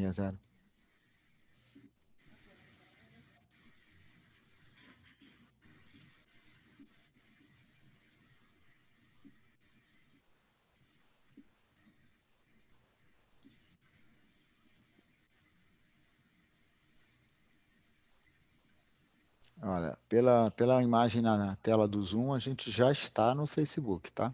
60. Olha, pela imagem na tela do Zoom, a gente já está no Facebook, tá?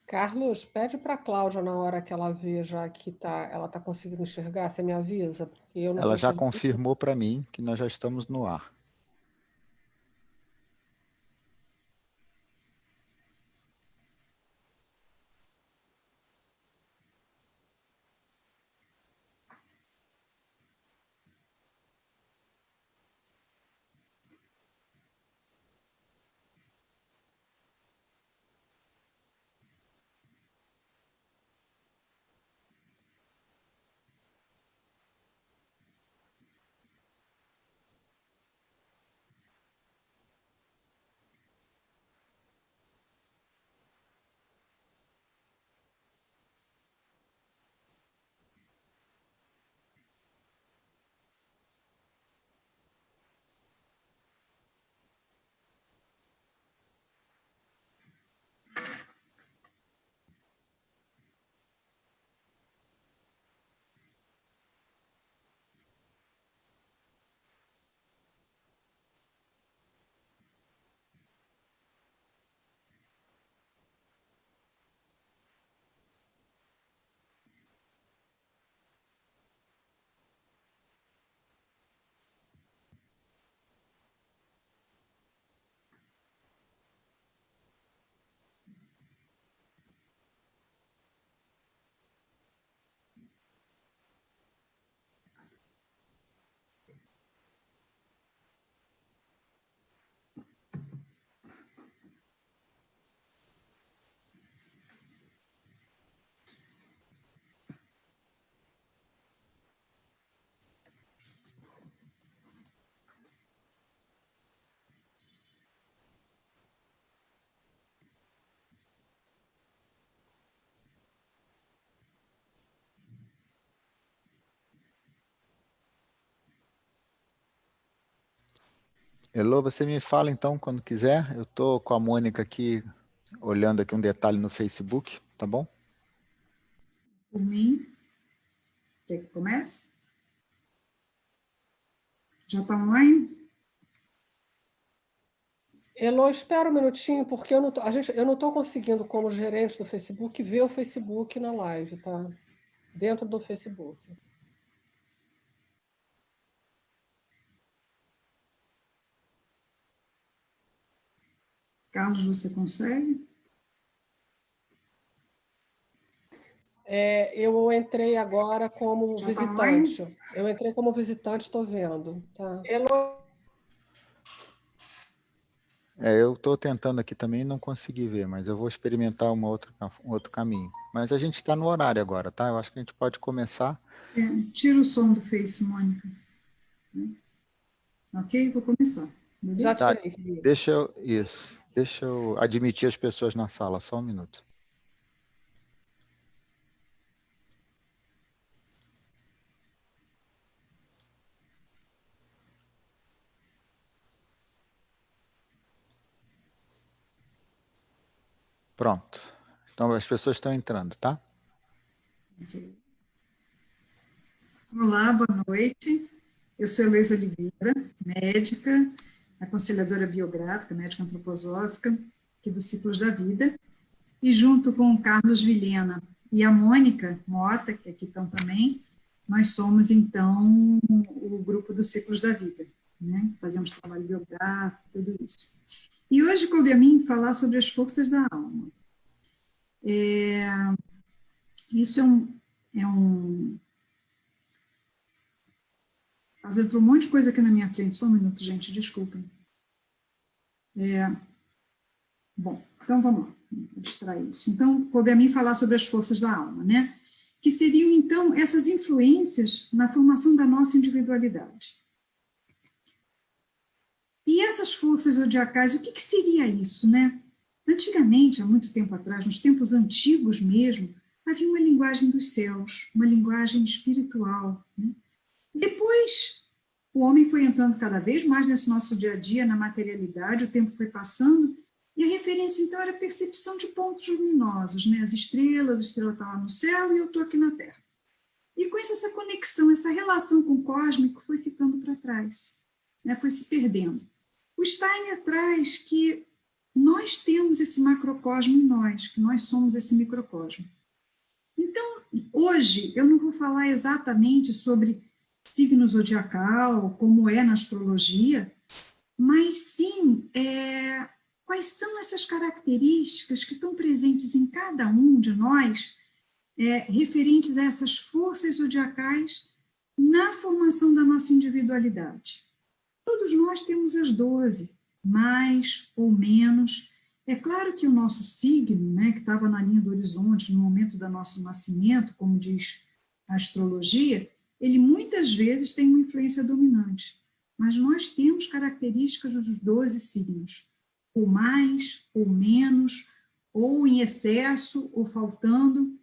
Carlos, pede para a Cláudia na hora que ela veja que ela tá conseguindo enxergar, você me avisa, porque eu não Ela estou já enxergando. confirmou para mim que nós já estamos no ar. Elô, você me fala então quando quiser. Eu estou com a Mônica aqui, olhando aqui um detalhe no Facebook, tá bom? Por mim, quer que comece? Já está online? Elô, espera um minutinho, porque eu não estou conseguindo, como gerente do Facebook, ver o Facebook na live, tá? Dentro do Facebook. Carlos, você consegue? Eu entrei agora como Já está online? visitante. Eu entrei como visitante, estou vendo, tá? Eu estou tentando aqui também e não consegui ver, mas eu vou experimentar um outro caminho. Mas a gente está no horário agora, tá? Eu acho que a gente pode começar. Tira o som do Face, Mônica. Ok? Vou começar. Já Beleza? Tá, tirei, querido. deixa eu admitir as pessoas na sala, só um minuto. Pronto. Então as pessoas estão entrando, tá? Ok. Olá, boa noite. Eu sou Heloísa Oliveira, médica, aconselhadora biográfica, médica antroposófica, aqui do Ciclos da Vida, e junto com o Carlos Vilhena e a Mônica Mota, que aqui estão também, nós somos, então, o grupo do Ciclos da Vida, né? Fazemos trabalho biográfico, tudo isso. E hoje coube a mim falar sobre as forças da alma. Isso é um Carlos, entrou um monte de coisa aqui na minha frente. Só um minuto, gente, desculpem. Bom, então vamos lá, vou distrair isso. Então, coube a mim falar sobre as forças da alma, né? Que seriam, então, essas influências na formação da nossa individualidade. E essas forças zodiacais, o que seria isso, né? Antigamente, há muito tempo atrás, nos tempos antigos mesmo, havia uma linguagem dos céus, uma linguagem espiritual, né? Depois, o homem foi entrando cada vez mais nesse nosso dia a dia, na materialidade, o tempo foi passando, e a referência, então, era a percepção de pontos luminosos, né? As estrelas, o estrela está lá no céu e eu estou aqui na Terra. E com isso, essa conexão, essa relação com o cósmico foi ficando para trás, né? Foi se perdendo. O Steiner traz que nós temos esse macrocosmo em nós, que nós somos esse microcosmo. Então, hoje, eu não vou falar exatamente sobre signo zodiacal, como é na astrologia, mas sim quais são essas características que estão presentes em cada um de nós, referentes a essas forças zodiacais na formação da nossa individualidade. Todos nós temos as 12, mais ou menos. É claro que o nosso signo, né, que estava na linha do horizonte no momento do nosso nascimento, como diz a astrologia, ele muitas vezes tem uma influência dominante. Mas nós temos características dos 12 signos, ou mais, ou menos, ou em excesso, ou faltando.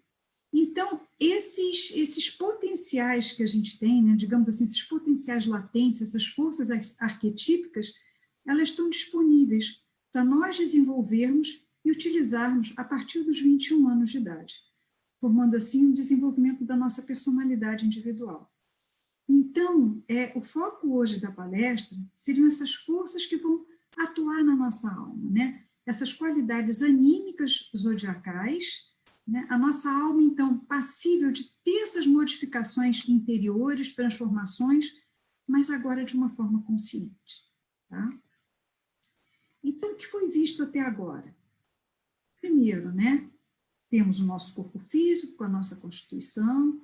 Então, esses potenciais que a gente tem, né, digamos assim, esses potenciais latentes, essas forças arquetípicas, elas estão disponíveis para nós desenvolvermos e utilizarmos a partir dos 21 anos de idade, formando assim o desenvolvimento da nossa personalidade individual. Então, o foco hoje da palestra seriam essas forças que vão atuar na nossa alma, né? Essas qualidades anímicas zodiacais, né? A nossa alma, então, passível de ter essas modificações interiores, transformações, mas agora de uma forma consciente. Tá? Então, o que foi visto até agora? Primeiro, né? Temos o nosso corpo físico, com a nossa constituição.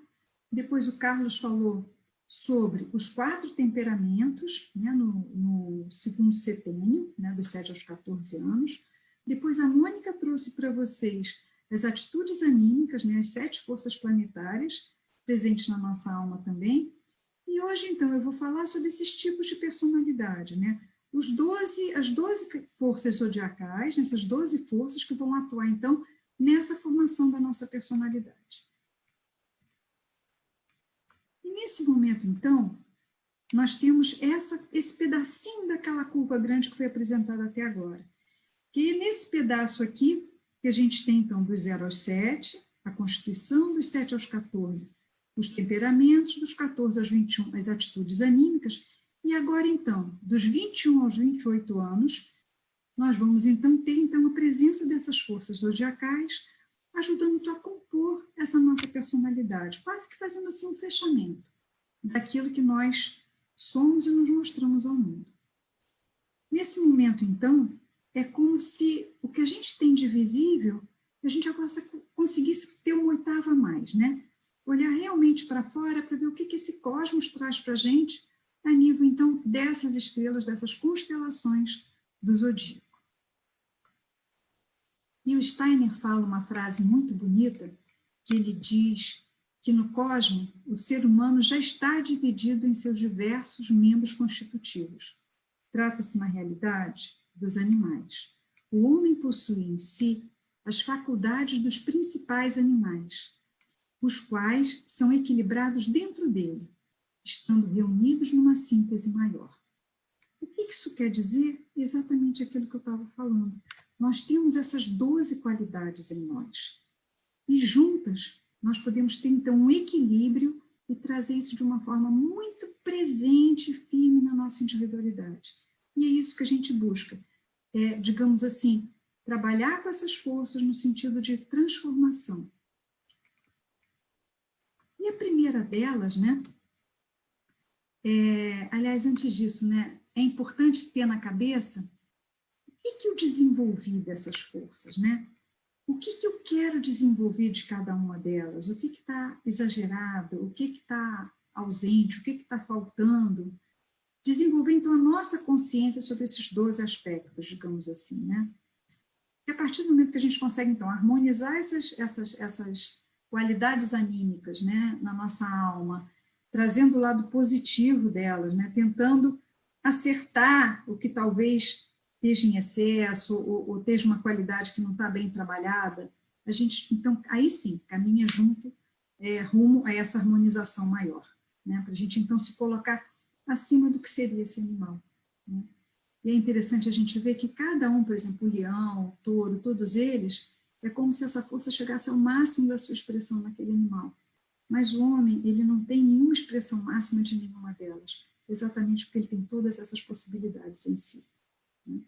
Depois o Carlos falou sobre os 4 temperamentos, né, no segundo setênio, né, dos 7 aos 14 anos. Depois a Mônica trouxe para vocês as atitudes anímicas, né, as 7 forças planetárias presentes na nossa alma também. E hoje, então, eu vou falar sobre esses tipos de personalidade, né? As 12 forças zodiacais, essas 12 forças que vão atuar, então, nessa formação da nossa personalidade. E nesse momento, então, nós temos esse pedacinho daquela curva grande que foi apresentada até agora. Que nesse pedaço aqui, que a gente tem, então, dos 0 aos 7, a constituição, dos 7 aos 14, os temperamentos, dos 14 aos 21, as atitudes anímicas, e agora, então, dos 21 aos 28 anos, nós vamos, então, ter, então, a presença dessas forças zodiacais, ajudando a compor essa nossa personalidade, quase que fazendo, assim, um fechamento daquilo que nós somos e nos mostramos ao mundo. Nesse momento, então, é como se o que a gente tem de visível, a gente agora conseguisse ter uma oitava a mais, né? Olhar realmente para fora para ver o que esse cosmos traz para a gente a nível, então, dessas estrelas, dessas constelações do zodíaco. E o Steiner fala uma frase muito bonita, que ele diz que no cosmos o ser humano já está dividido em seus diversos membros constitutivos. Trata-se, na realidade, dos animais. O homem possui em si as faculdades dos principais animais, os quais são equilibrados dentro dele, estando reunidos numa síntese maior. O que isso quer dizer? Exatamente aquilo que eu estava falando. Nós temos essas 12 qualidades em nós. E juntas, nós podemos ter, então, um equilíbrio e trazer isso de uma forma muito presente e firme na nossa individualidade. E é isso que a gente busca. Digamos assim, trabalhar com essas forças no sentido de transformação. E a primeira delas, né? Aliás, antes disso, né? É importante ter na cabeça o que eu desenvolvi dessas forças, né? O que eu quero desenvolver de cada uma delas? O que está exagerado? O que está ausente, o que está faltando. Desenvolver, então, a nossa consciência sobre esses 12 aspectos, digamos assim, né? E a partir do momento que a gente consegue, então, harmonizar essas qualidades anímicas, né, na nossa alma, trazendo o lado positivo delas, né, tentando acertar o que talvez esteja em excesso ou esteja uma qualidade que não está bem trabalhada, a gente, então, aí sim, caminha junto, rumo a essa harmonização maior, né, para a gente, então, se colocar acima do que seria esse animal, né? E é interessante a gente ver que cada um, por exemplo, o leão, o touro, todos eles, é como se essa força chegasse ao máximo da sua expressão naquele animal. Mas o homem, ele não tem nenhuma expressão máxima de nenhuma delas, exatamente porque ele tem todas essas possibilidades em si, né?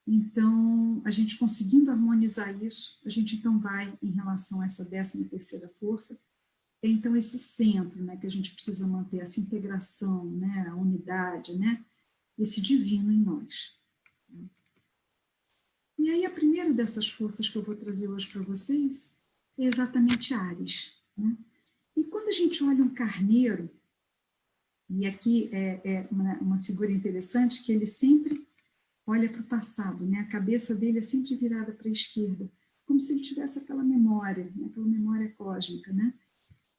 Então, a gente conseguindo harmonizar isso, a gente então vai em relação a essa 13ª força, então esse centro, né, que a gente precisa manter, essa integração, né, a unidade, né, esse divino em nós. E aí a primeira dessas forças que eu vou trazer hoje para vocês é exatamente Áries, né? E quando a gente olha um carneiro, e aqui é uma figura interessante, que ele sempre olha para o passado, né? A cabeça dele é sempre virada para a esquerda, como se ele tivesse aquela memória, né? Aquela memória cósmica, né?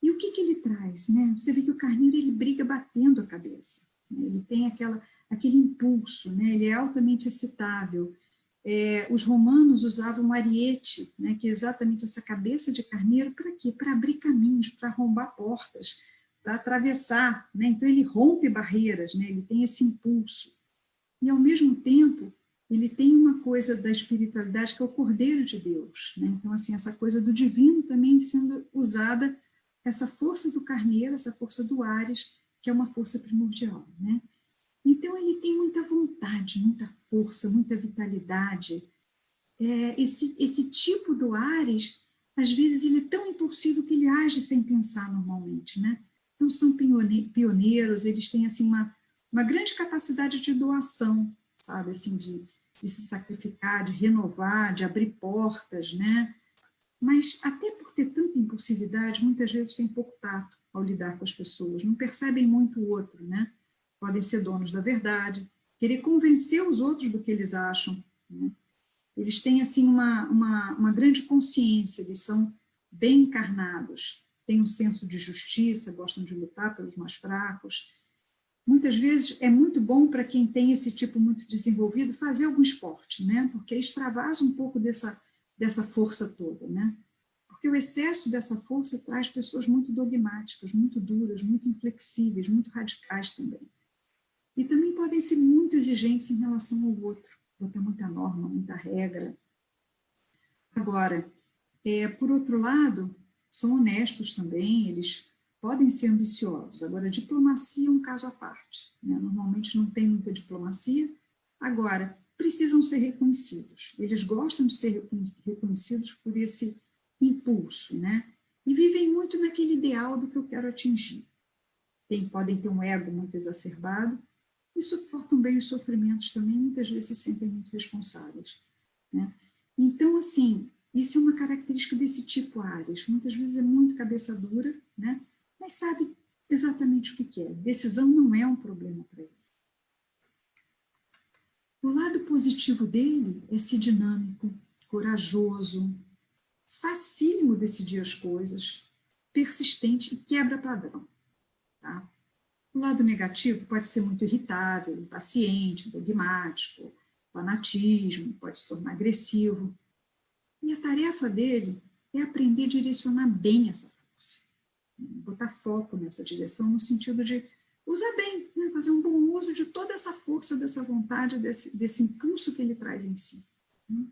E o que ele traz, né? Você vê que o carneiro, ele briga batendo a cabeça, né? Ele tem aquele impulso, né? Ele é altamente excitável. Os romanos usavam o ariete, né? Que é exatamente essa cabeça de carneiro, para quê? Para abrir caminhos, para arrombar portas, para atravessar, né? Então ele rompe barreiras, né? Ele tem esse impulso. E, ao mesmo tempo, ele tem uma coisa da espiritualidade que é o Cordeiro de Deus, né? Então, assim, essa coisa do divino também sendo usada, essa força do carneiro, essa força do Áries, que é uma força primordial, né? Então, ele tem muita vontade, muita força, muita vitalidade. Esse tipo do Áries, às vezes, ele é tão impulsivo que ele age sem pensar normalmente, né? Então, são pioneiros, eles têm, assim, uma grande capacidade de doação, sabe? Assim, de se sacrificar, de renovar, de abrir portas, né? Mas, até por ter tanta impulsividade, muitas vezes tem pouco tato ao lidar com as pessoas, não percebem muito o outro, né? Podem ser donos da verdade, querer convencer os outros do que eles acham, né? Eles têm, assim, uma grande consciência, eles são bem encarnados, têm um senso de justiça, gostam de lutar pelos mais fracos. Muitas vezes é muito bom para quem tem esse tipo muito desenvolvido fazer algum esporte, né? Porque extravasa um pouco dessa força toda, né? Porque o excesso dessa força traz pessoas muito dogmáticas, muito duras, muito inflexíveis, muito radicais também. E também podem ser muito exigentes em relação ao outro, botar muita norma, muita regra. Agora, por outro lado, são honestos também, eles podem ser ambiciosos. Agora, a diplomacia é um caso à parte, né? Normalmente não tem muita diplomacia. Agora, precisam ser reconhecidos. Eles gostam de ser reconhecidos por esse impulso, né? E vivem muito naquele ideal do que eu quero atingir. Podem ter um ego muito exacerbado e suportam bem os sofrimentos também, muitas vezes se sentem muito responsáveis, né? Então, assim, isso é uma característica desse tipo Áries. Muitas vezes é muito cabeça dura, né? Mas sabe exatamente o que quer. Decisão não é um problema para ele. O lado positivo dele é ser dinâmico, corajoso, facílimo decidir as coisas, persistente e quebra padrão, tá? O lado negativo pode ser muito irritável, impaciente, dogmático, fanatismo, pode se tornar agressivo. E a tarefa dele é aprender a direcionar bem essa força, botar foco nessa direção no sentido de usar bem, né? Fazer um bom uso de toda essa força, dessa vontade, desse impulso que ele traz em si. E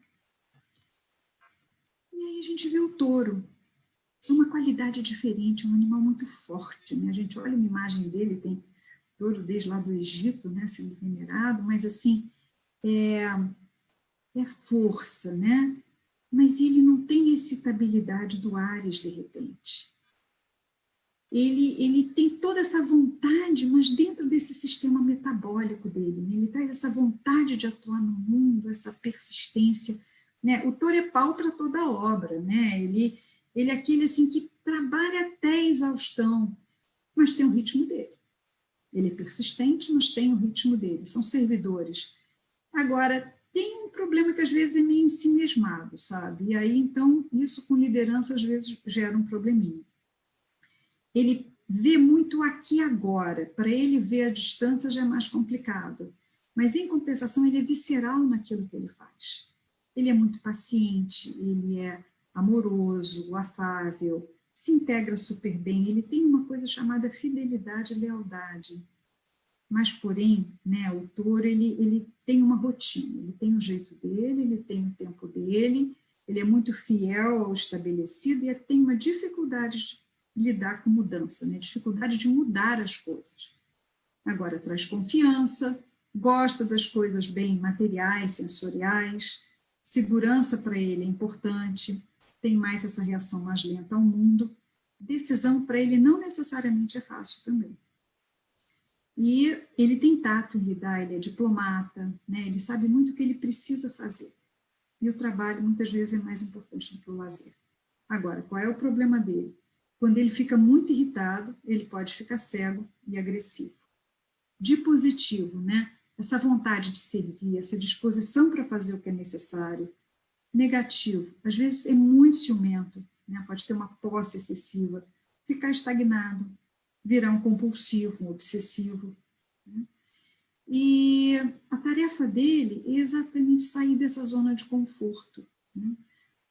aí a gente vê o touro, uma qualidade diferente, um animal muito forte, né? A gente olha uma imagem dele, tem touro desde lá do Egito, né, sendo venerado, mas assim, é força, né? Mas ele não tem a excitabilidade do Áries, de repente. Ele tem toda essa vontade, mas dentro desse sistema metabólico dele, né? Ele traz essa vontade de atuar no mundo, essa persistência, né? O touro é pau para toda obra, né? Ele é aquele assim que trabalha até a exaustão, mas tem o ritmo dele. Ele é persistente, mas tem o ritmo dele. São servidores. Agora, tem um problema que às vezes é meio ensimesmado, sabe? E aí, então, isso com liderança às vezes gera um probleminha. Ele vê muito aqui e agora. Para ele ver a distância já é mais complicado. Mas, em compensação, ele é visceral naquilo que ele faz. Ele é muito paciente, ele é amoroso, afável, se integra super bem. Ele tem uma coisa chamada fidelidade e lealdade. Mas, porém, né, o touro, ele tem uma rotina, ele tem o jeito dele, ele tem o tempo dele, ele é muito fiel ao estabelecido e tem uma dificuldade de lidar com mudança, né, dificuldade de mudar as coisas. Agora, traz confiança, gosta das coisas bem materiais, sensoriais, segurança para ele é importante, tem mais essa reação mais lenta ao mundo, decisão para ele não necessariamente é fácil também. E ele tem tato em lidar, ele é diplomata, né? Ele sabe muito o que ele precisa fazer. E o trabalho, muitas vezes, é mais importante do que o lazer. Agora, qual é o problema dele? Quando ele fica muito irritado, ele pode ficar cego e agressivo. De positivo, né? Essa vontade de servir, essa disposição para fazer o que é necessário. Negativo, às vezes é muito ciumento, né? Pode ter uma posse excessiva, ficar estagnado, virar um compulsivo, um obsessivo. Né? E a tarefa dele é exatamente sair dessa zona de conforto, né?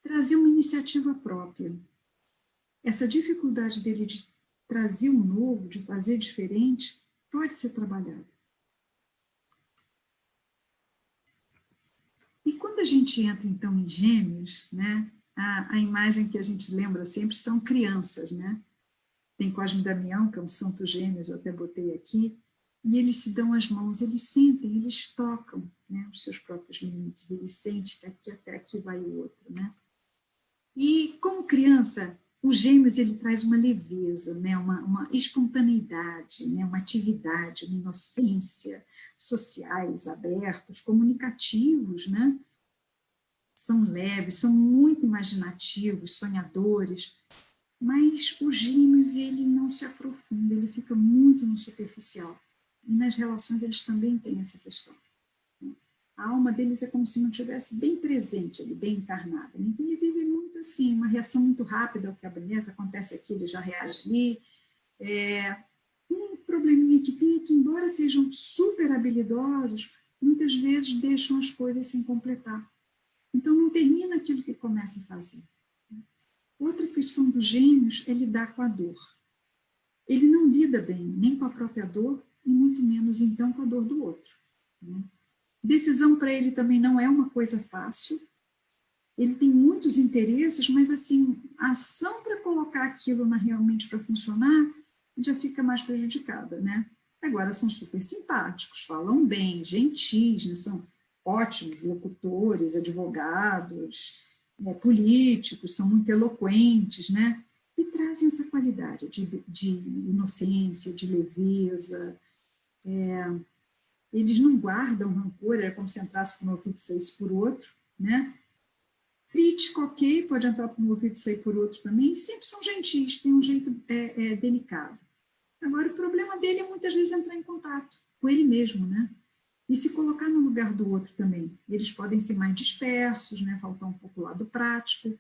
Trazer uma iniciativa própria. Essa dificuldade dele de trazer um novo, de fazer diferente, pode ser trabalhada. E quando a gente entra, então, em Gêmeos, né, a imagem que a gente lembra sempre são crianças, né? Tem Cosme e Damião, que é um santo gêmeos, eu até botei aqui, e eles se dão as mãos, eles sentem, eles tocam, né, os seus próprios limites, eles sentem que aqui até aqui vai o outro, né? E, como criança, o Gêmeos ele traz uma leveza, né, uma espontaneidade, né, uma atividade, uma inocência, sociais, abertos, comunicativos, né? São leves, são muito imaginativos, sonhadores, mas o Gêmeos ele não se aprofunda, ele fica muito no superficial. E nas relações eles também têm essa questão. A alma deles é como se não estivesse bem presente, ele bem encarnada. Então ele vive muito assim, uma reação muito rápida ao que acontece aqui, ele já reage ali. Um probleminha que tem é que, embora sejam super habilidosos, muitas vezes deixam as coisas sem completar. Então não termina aquilo que começa a fazer. Outra questão dos Gêmeos é lidar com a dor. Ele não lida bem nem com a própria dor, e muito menos, então, com a dor do outro. Né? Decisão para ele também não é uma coisa fácil. Ele tem muitos interesses, mas, assim, a ação para colocar aquilo realmente para funcionar já fica mais prejudicada, né? Agora, são super simpáticos, falam bem, gentis, né? São ótimos locutores, advogados, políticos, são muito eloquentes, né? E trazem essa qualidade de inocência, de leveza. Eles não guardam rancor, é como se entrasse por um ouvido e saísse por outro, né? Crítico, ok, pode entrar por um ouvido e sair por outro também, sempre são gentis, têm um jeito delicado. Agora, o problema dele é muitas vezes entrar em contato com ele mesmo, né? E se colocar no lugar do outro também. Eles podem ser mais dispersos, né? Faltar um pouco o lado prático.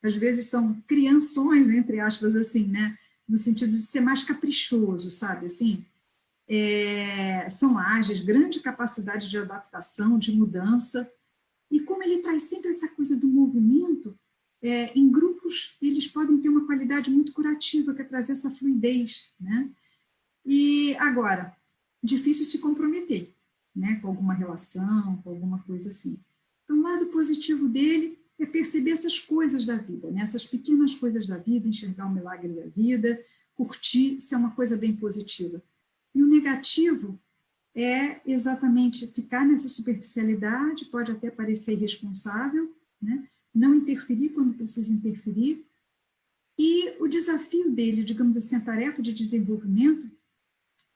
Às vezes são crianções, né? Entre aspas, assim, né? No sentido de ser mais caprichoso, sabe? Assim, são ágeis, grande capacidade de adaptação, de mudança. E como ele traz sempre essa coisa do movimento, em grupos eles podem ter uma qualidade muito curativa, que é trazer essa fluidez, né? E agora, difícil se comprometer, né, com alguma relação, com alguma coisa assim. Então, o lado positivo dele é perceber essas coisas da vida, né, essas pequenas coisas da vida, enxergar o milagre da vida, curtir, isso é uma coisa bem positiva. E o negativo é exatamente ficar nessa superficialidade, pode até parecer irresponsável, né, não interferir quando precisa interferir. E o desafio dele, digamos assim, a tarefa de desenvolvimento,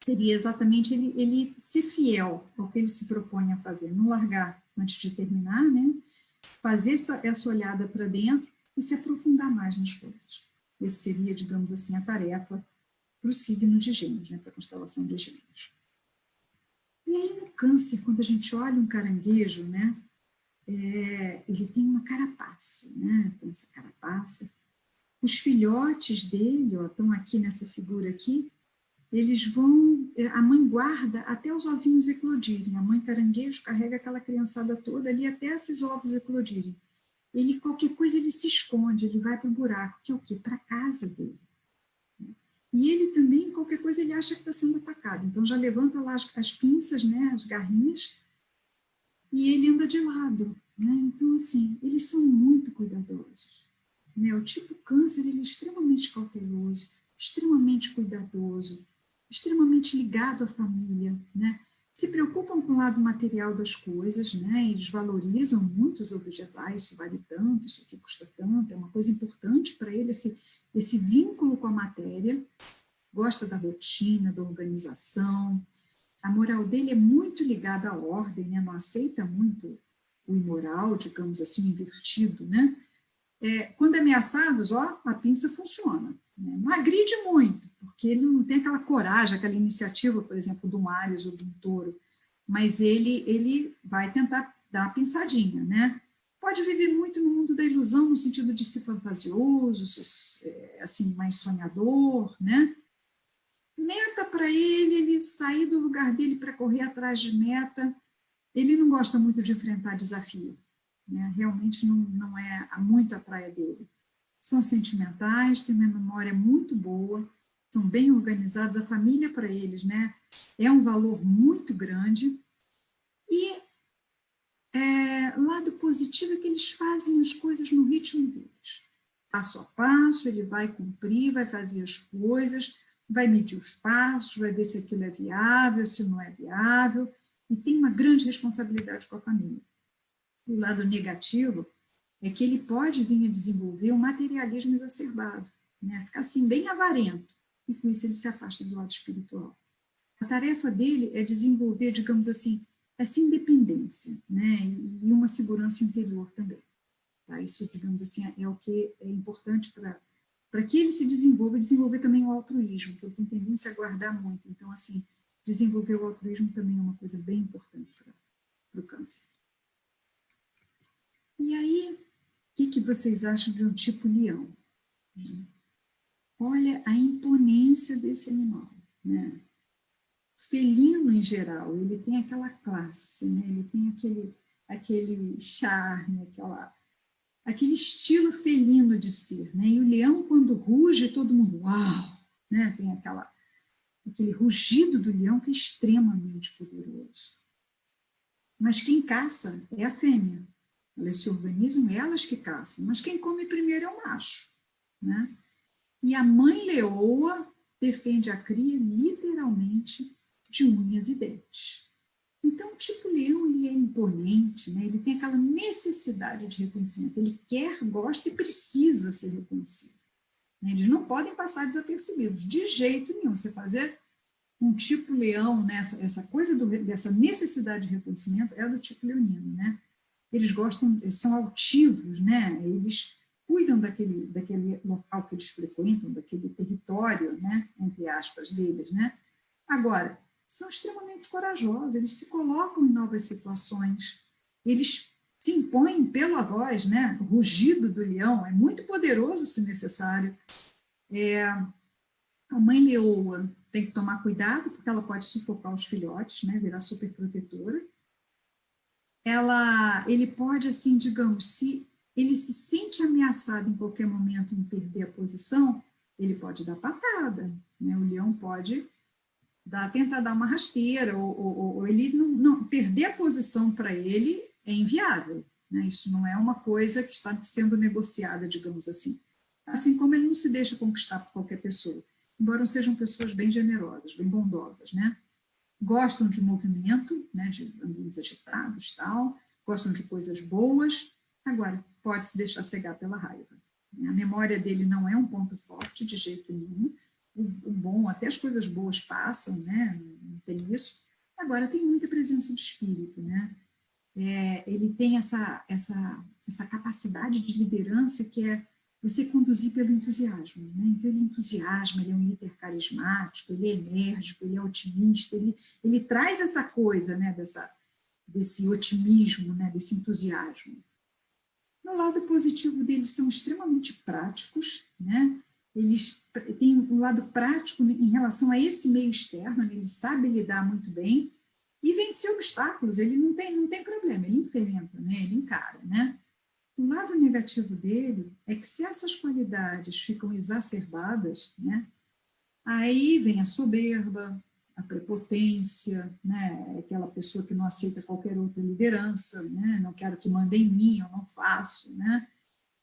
seria exatamente ele ser fiel ao que ele se propõe a fazer, não largar antes de terminar, né? Fazer essa olhada para dentro e se aprofundar mais nas coisas. Essa seria, digamos assim, a tarefa para o signo de Gêmeos, né, para a constelação de Gêmeos. E aí no Câncer, quando a gente olha um caranguejo, né, ele tem uma carapaça, né, tem essa carapaça. Os filhotes dele, ó, estão aqui nessa figura aqui, eles vão, a mãe guarda até os ovinhos eclodirem, a mãe caranguejo carrega aquela criançada toda ali até esses ovos eclodirem. Ele, qualquer coisa, ele se esconde, ele vai para o buraco, que é o quê? Para a casa dele. E ele também, qualquer coisa, ele acha que está sendo atacado. Então, já levanta lá as pinças, né, as garrinhas, e ele anda de lado. Né? Então, assim, eles são muito cuidadosos. Né? O tipo Câncer, ele é extremamente cauteloso, extremamente cuidadoso, extremamente ligado à família, né? Se preocupam com o lado material das coisas, né? Eles valorizam muito os objetos. Isso vale tanto, isso aqui custa tanto, é uma coisa importante para ele, esse vínculo com a matéria. Gosta da rotina, da organização. A moral dele é muito ligada à ordem, né? Não aceita muito o imoral, digamos assim, o invertido, né? Quando ameaçados, ó, a pinça funciona. Né? Não agride muito, porque ele não tem aquela coragem, aquela iniciativa, por exemplo, de um Áries ou de um Touro, mas ele vai tentar dar uma pinçadinha, né? Pode viver muito no mundo da ilusão, no sentido de ser fantasioso, assim, mais sonhador, né? Meta para ele sair do lugar dele para correr atrás de meta. Ele não gosta muito de enfrentar desafio. Né? Realmente não é muito a praia dele. São sentimentais, têm uma memória muito boa, são bem organizados, a família para eles, né, é um valor muito grande. E lado positivo é que eles fazem as coisas no ritmo deles. Passo a passo, ele vai cumprir, vai fazer as coisas, vai medir os passos, vai ver se aquilo é viável, se não é viável, e tem uma grande responsabilidade com a família. O lado negativo é que ele pode vir a desenvolver um materialismo exacerbado, né? Ficar assim bem avarento, e com isso ele se afasta do lado espiritual. A tarefa dele é desenvolver, digamos assim, essa independência, né? E uma segurança interior também. Tá? Isso, digamos assim, é o que é importante para que ele se desenvolver também o altruísmo, que ele tem tendência a guardar muito. Então, assim, desenvolver o altruísmo também é uma coisa bem importante para o Câncer. E aí, o que vocês acham de um tipo leão? Olha a imponência desse animal. Né? Felino, em geral, ele tem aquela classe, né? Ele tem aquele charme, aquele estilo felino de ser. Né? E o leão, quando ruge, todo mundo, uau! Né? Tem aquele rugido do leão que é extremamente poderoso. Mas quem caça é a fêmea. Elas se organizam, elas que caçam. Mas quem come primeiro é o macho. Né? E a mãe leoa defende a cria literalmente de unhas e dentes. Então, o tipo leão, ele é imponente, né? Ele tem aquela necessidade de reconhecimento. Ele quer, gosta e precisa ser reconhecido. Eles não podem passar desapercebidos, de jeito nenhum. Você fazer um tipo leão, né? Essa coisa dessa necessidade de reconhecimento é do tipo leonino, né? Eles gostam, eles são altivos, né? Eles cuidam daquele local que eles frequentam, daquele território, né? Entre aspas, deles, né? Agora, são extremamente corajosos, eles se colocam em novas situações, eles se impõem pela voz, né? O rugido do leão é muito poderoso, se necessário. A mãe leoa tem que tomar cuidado, porque ela pode sufocar os filhotes, né? Virar superprotetora. Ele pode, assim, digamos, se ele se sente ameaçado em qualquer momento em perder a posição, ele pode dar patada, né? O leão pode tentar dar uma rasteira, ou ele não perder a posição para ele é inviável, né? Isso não é uma coisa que está sendo negociada, digamos assim. Assim como ele não se deixa conquistar por qualquer pessoa, embora sejam pessoas bem generosas, bem bondosas, né? Gostam de movimento, né, de ambientes agitados, tal, gostam de coisas boas, agora pode se deixar cegar pela raiva. A memória dele não é um ponto forte de jeito nenhum, o bom, até as coisas boas passam, né, não tem isso, agora tem muita presença de espírito, né, ele tem essa capacidade de liderança que é você conduzir pelo entusiasmo, né? Então, ele entusiasma, ele é um líder carismático, ele é enérgico, ele é otimista, ele traz essa coisa, né? Desse otimismo, né? Desse entusiasmo. No lado positivo deles, são extremamente práticos, né? Eles têm um lado prático em relação a esse meio externo, né? Ele sabe lidar muito bem e vencer obstáculos, ele não tem problema, ele enfrenta, né? Ele encara, né? O lado negativo dele é que se essas qualidades ficam exacerbadas, né, aí vem a soberba, a prepotência, né, aquela pessoa que não aceita qualquer outra liderança, né, não quero que mandem em mim, eu não faço, né,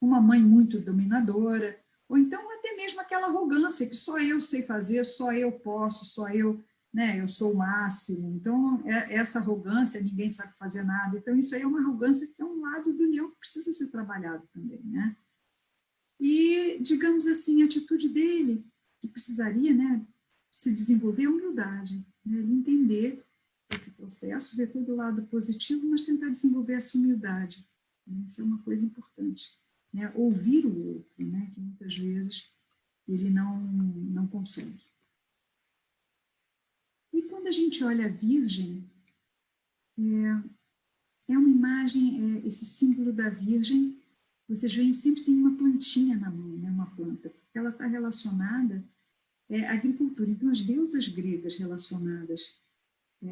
uma mãe muito dominadora, ou então até mesmo aquela arrogância que só eu sei fazer, só eu posso, só eu, né, eu sou o máximo. Então, essa arrogância, ninguém sabe fazer nada. Então, isso aí é uma arrogância que é um lado do leão que precisa ser trabalhado também, né? E, digamos assim, a atitude dele, que precisaria, né, se desenvolver, é a humildade, né? Ele entender esse processo, ver todo o lado positivo, mas tentar desenvolver essa humildade, né? Isso é uma coisa importante, né? Ouvir o outro, né? Que muitas vezes ele não consegue. E quando a gente olha a Virgem, é uma imagem, esse símbolo da Virgem, vocês veem, sempre tem uma plantinha na mão, né? Uma planta, porque ela está relacionada à agricultura. Então, as deusas gregas relacionadas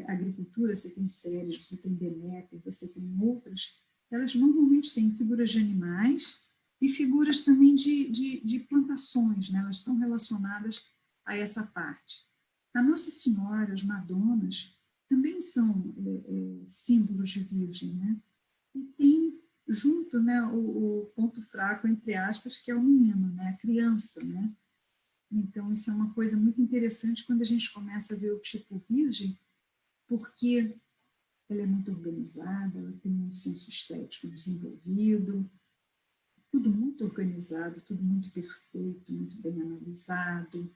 à agricultura, você tem Ceres, você tem Deméter, você tem outras, elas normalmente têm figuras de animais e figuras também de plantações, né? Elas estão relacionadas a essa parte. A Nossa Senhora, as Madonas, também são símbolos de Virgem, né? E tem junto, né, o ponto fraco, entre aspas, que é o menino, né? A criança, né? Então, isso é uma coisa muito interessante quando a gente começa a ver o tipo Virgem, porque ela é muito organizada, ela tem um senso estético desenvolvido, tudo muito organizado, tudo muito perfeito, muito bem analisado.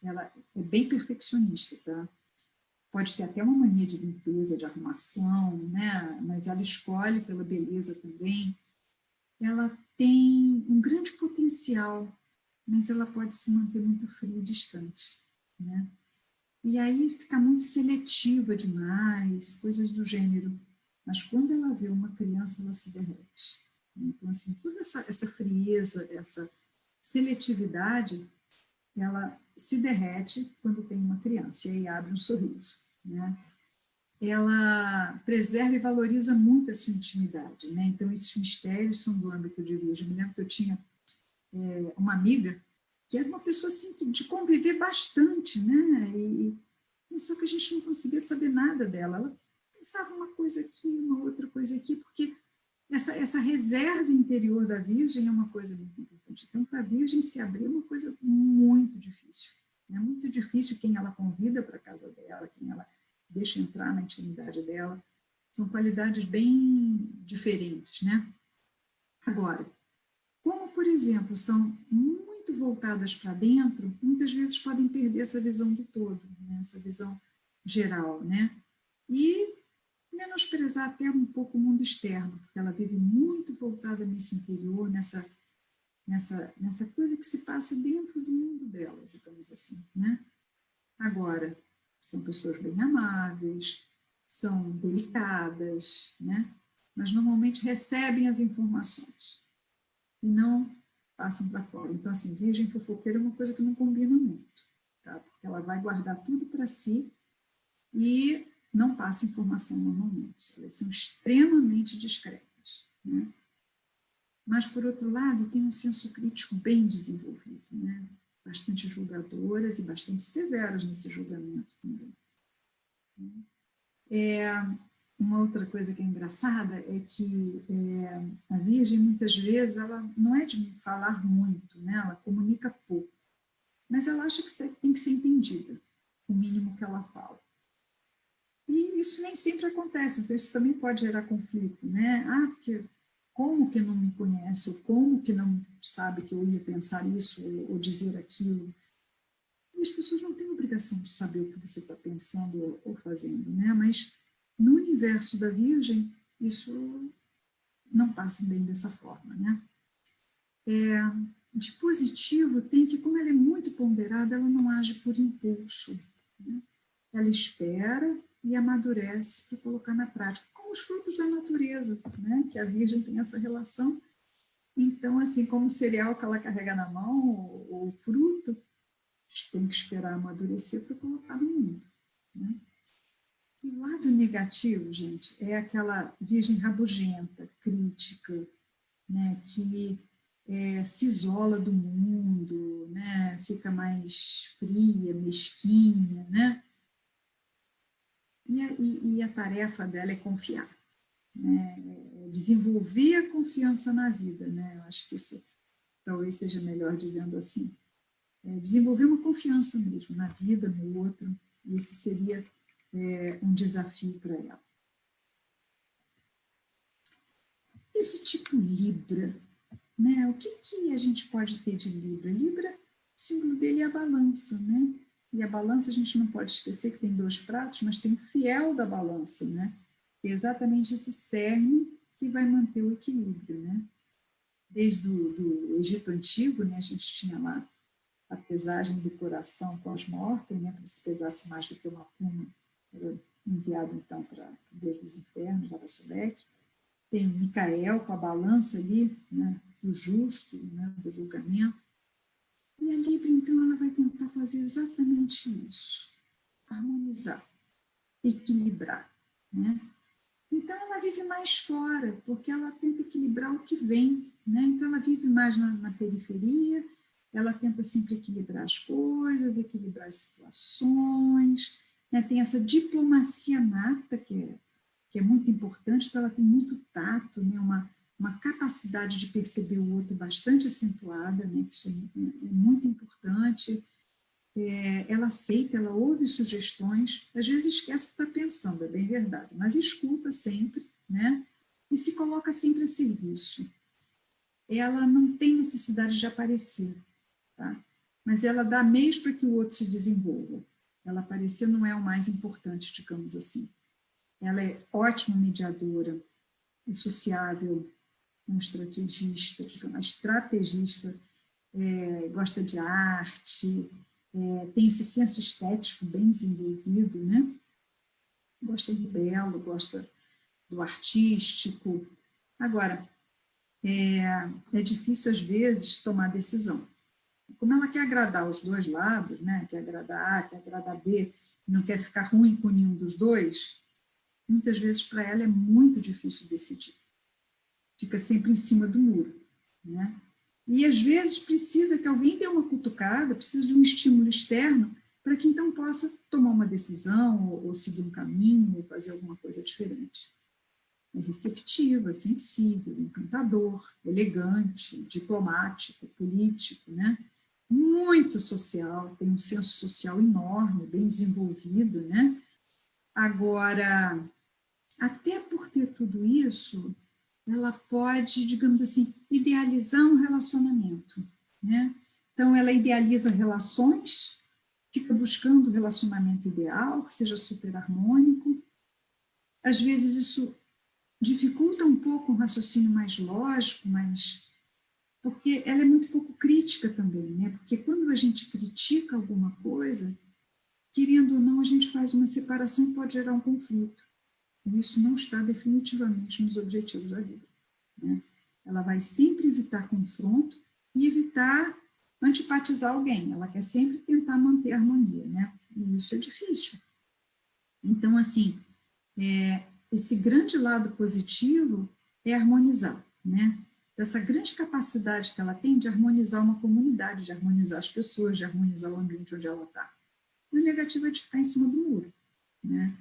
Ela é bem perfeccionista, tá? Pode ter até uma mania de limpeza, de arrumação, né? Mas ela escolhe pela beleza também. Ela tem um grande potencial, mas ela pode se manter muito fria e distante, né? E aí fica muito seletiva demais, coisas do gênero. Mas quando ela vê uma criança, ela se derrete. Então, assim, toda essa frieza, essa seletividade, ela se derrete quando tem uma criança, e aí abre um sorriso, né? Ela preserva e valoriza muito a sua intimidade, né? Então, esses mistérios são do âmbito de Virgem. Eu me lembro que eu tinha uma amiga que era uma pessoa assim, de conviver bastante, né? Só que a gente não conseguia saber nada dela. Ela pensava uma coisa aqui, uma outra coisa aqui, porque essa reserva interior da Virgem é uma coisa muito importante. Então, para a Virgem se abrir é uma coisa muito difícil. É muito difícil quem ela convida para a casa dela, quem ela deixa entrar na intimidade dela. São qualidades bem diferentes, né? Agora, como, por exemplo, são muito voltadas para dentro, muitas vezes podem perder essa visão do todo, né? Essa visão geral, né? E menosprezar até um pouco o mundo externo, porque ela vive muito voltada nesse interior, nessa coisa que se passa dentro do mundo dela, digamos assim, né? Agora, são pessoas bem amáveis, são delicadas, né? Mas normalmente recebem as informações e não passam para fora. Então, assim, Virgem fofoqueira é uma coisa que não combina muito, tá? Porque ela vai guardar tudo para si e não passa informação normalmente. Elas são extremamente discretas, né? Mas, por outro lado, tem um senso crítico bem desenvolvido, né? Bastante julgadoras e bastante severas nesse julgamento também. Uma outra coisa que é engraçada é que a Virgem, muitas vezes, ela não é de falar muito, né? Ela comunica pouco, mas ela acha que tem que ser entendida, o mínimo que ela fala. E isso nem sempre acontece, então isso também pode gerar conflito, né? Ah, porque como que não me conhece, ou como que não sabe que eu ia pensar isso ou dizer aquilo? E as pessoas não têm obrigação de saber o que você está pensando ou fazendo, né? Mas no universo da Virgem, isso não passa bem dessa forma, né? de positivo tem que, como ela é muito ponderada, ela não age por impulso, né? Ela espera e amadurece para colocar na prática, como os frutos da natureza, né? Que a Virgem tem essa relação. Então, assim, como o cereal que ela carrega na mão, o fruto, tem que esperar amadurecer para colocar no mundo, né? E o lado negativo, gente, é aquela Virgem rabugenta, crítica, né? Que se isola do mundo, né? Fica mais fria, mesquinha, né? E a tarefa dela é confiar, né? Desenvolver a confiança na vida, né? Eu acho que isso talvez seja melhor dizendo assim. Desenvolver uma confiança mesmo na vida, no outro, e esse seria um desafio para ela. Esse tipo Libra, né? O que a gente pode ter de Libra? Libra, o símbolo dele é a balança, né? E a balança, a gente não pode esquecer que tem 2 pratos, mas tem o fiel da balança, né? É exatamente esse cerne que vai manter o equilíbrio, né? Desde o Egito Antigo, né, a gente tinha lá a pesagem do coração pós-mortem, né, para se pesasse mais do que uma puma, era enviado então para o Deus dos Infernos, Ravassuleque. Tem Micael com a balança ali, né, do justo, né, do julgamento. E a Libra, então, ela vai tentar fazer exatamente isso, harmonizar, equilibrar, né? Então, ela vive mais fora, porque ela tenta equilibrar o que vem, né? Então, ela vive mais na periferia, ela tenta sempre equilibrar as coisas, equilibrar as situações, né? Tem essa diplomacia nata, que é muito importante, então ela tem muito tato, né? Uma capacidade de perceber o outro bastante acentuada, né? Que isso é muito importante. Ela aceita, ela ouve sugestões, às vezes esquece o que está pensando, é bem verdade, mas escuta sempre, né? E se coloca sempre a serviço. Ela não tem necessidade de aparecer, tá? Mas ela dá meios para que o outro se desenvolva. Ela aparecer não é o mais importante, digamos assim. Ela é ótima mediadora, é sociável, um estrategista, gosta de arte, tem esse senso estético bem desenvolvido, né? Gosta do belo, gosta do artístico. Agora, é difícil, às vezes, tomar decisão. Como ela quer agradar os 2 lados, né? Quer agradar A, quer agradar B, não quer ficar ruim com nenhum dos 2, muitas vezes para ela é muito difícil decidir. Fica sempre em cima do muro, né? E às vezes precisa que alguém dê uma cutucada, precisa de um estímulo externo para que então possa tomar uma decisão ou seguir um caminho ou fazer alguma coisa diferente. É receptiva, sensível, encantador, elegante, diplomático, político, né? Muito social, tem um senso social enorme, bem desenvolvido, né? Agora, até por ter tudo isso, ela pode, digamos assim, idealizar um relacionamento, né? Então, ela idealiza relações, fica buscando o relacionamento ideal, que seja super harmônico. Às vezes, isso dificulta um pouco um raciocínio mais lógico, porque ela é muito pouco crítica também, né? Porque quando a gente critica alguma coisa, querendo ou não, a gente faz uma separação que pode gerar um conflito. E isso não está definitivamente nos objetivos da Libra, né? Ela vai sempre evitar confronto e evitar antipatizar alguém. Ela quer sempre tentar manter a harmonia, né? E isso é difícil. Então, assim, esse grande lado positivo é harmonizar, né? Dessa grande capacidade que ela tem de harmonizar uma comunidade, de harmonizar as pessoas, de harmonizar o ambiente onde ela está. E o negativo é de ficar em cima do muro, né?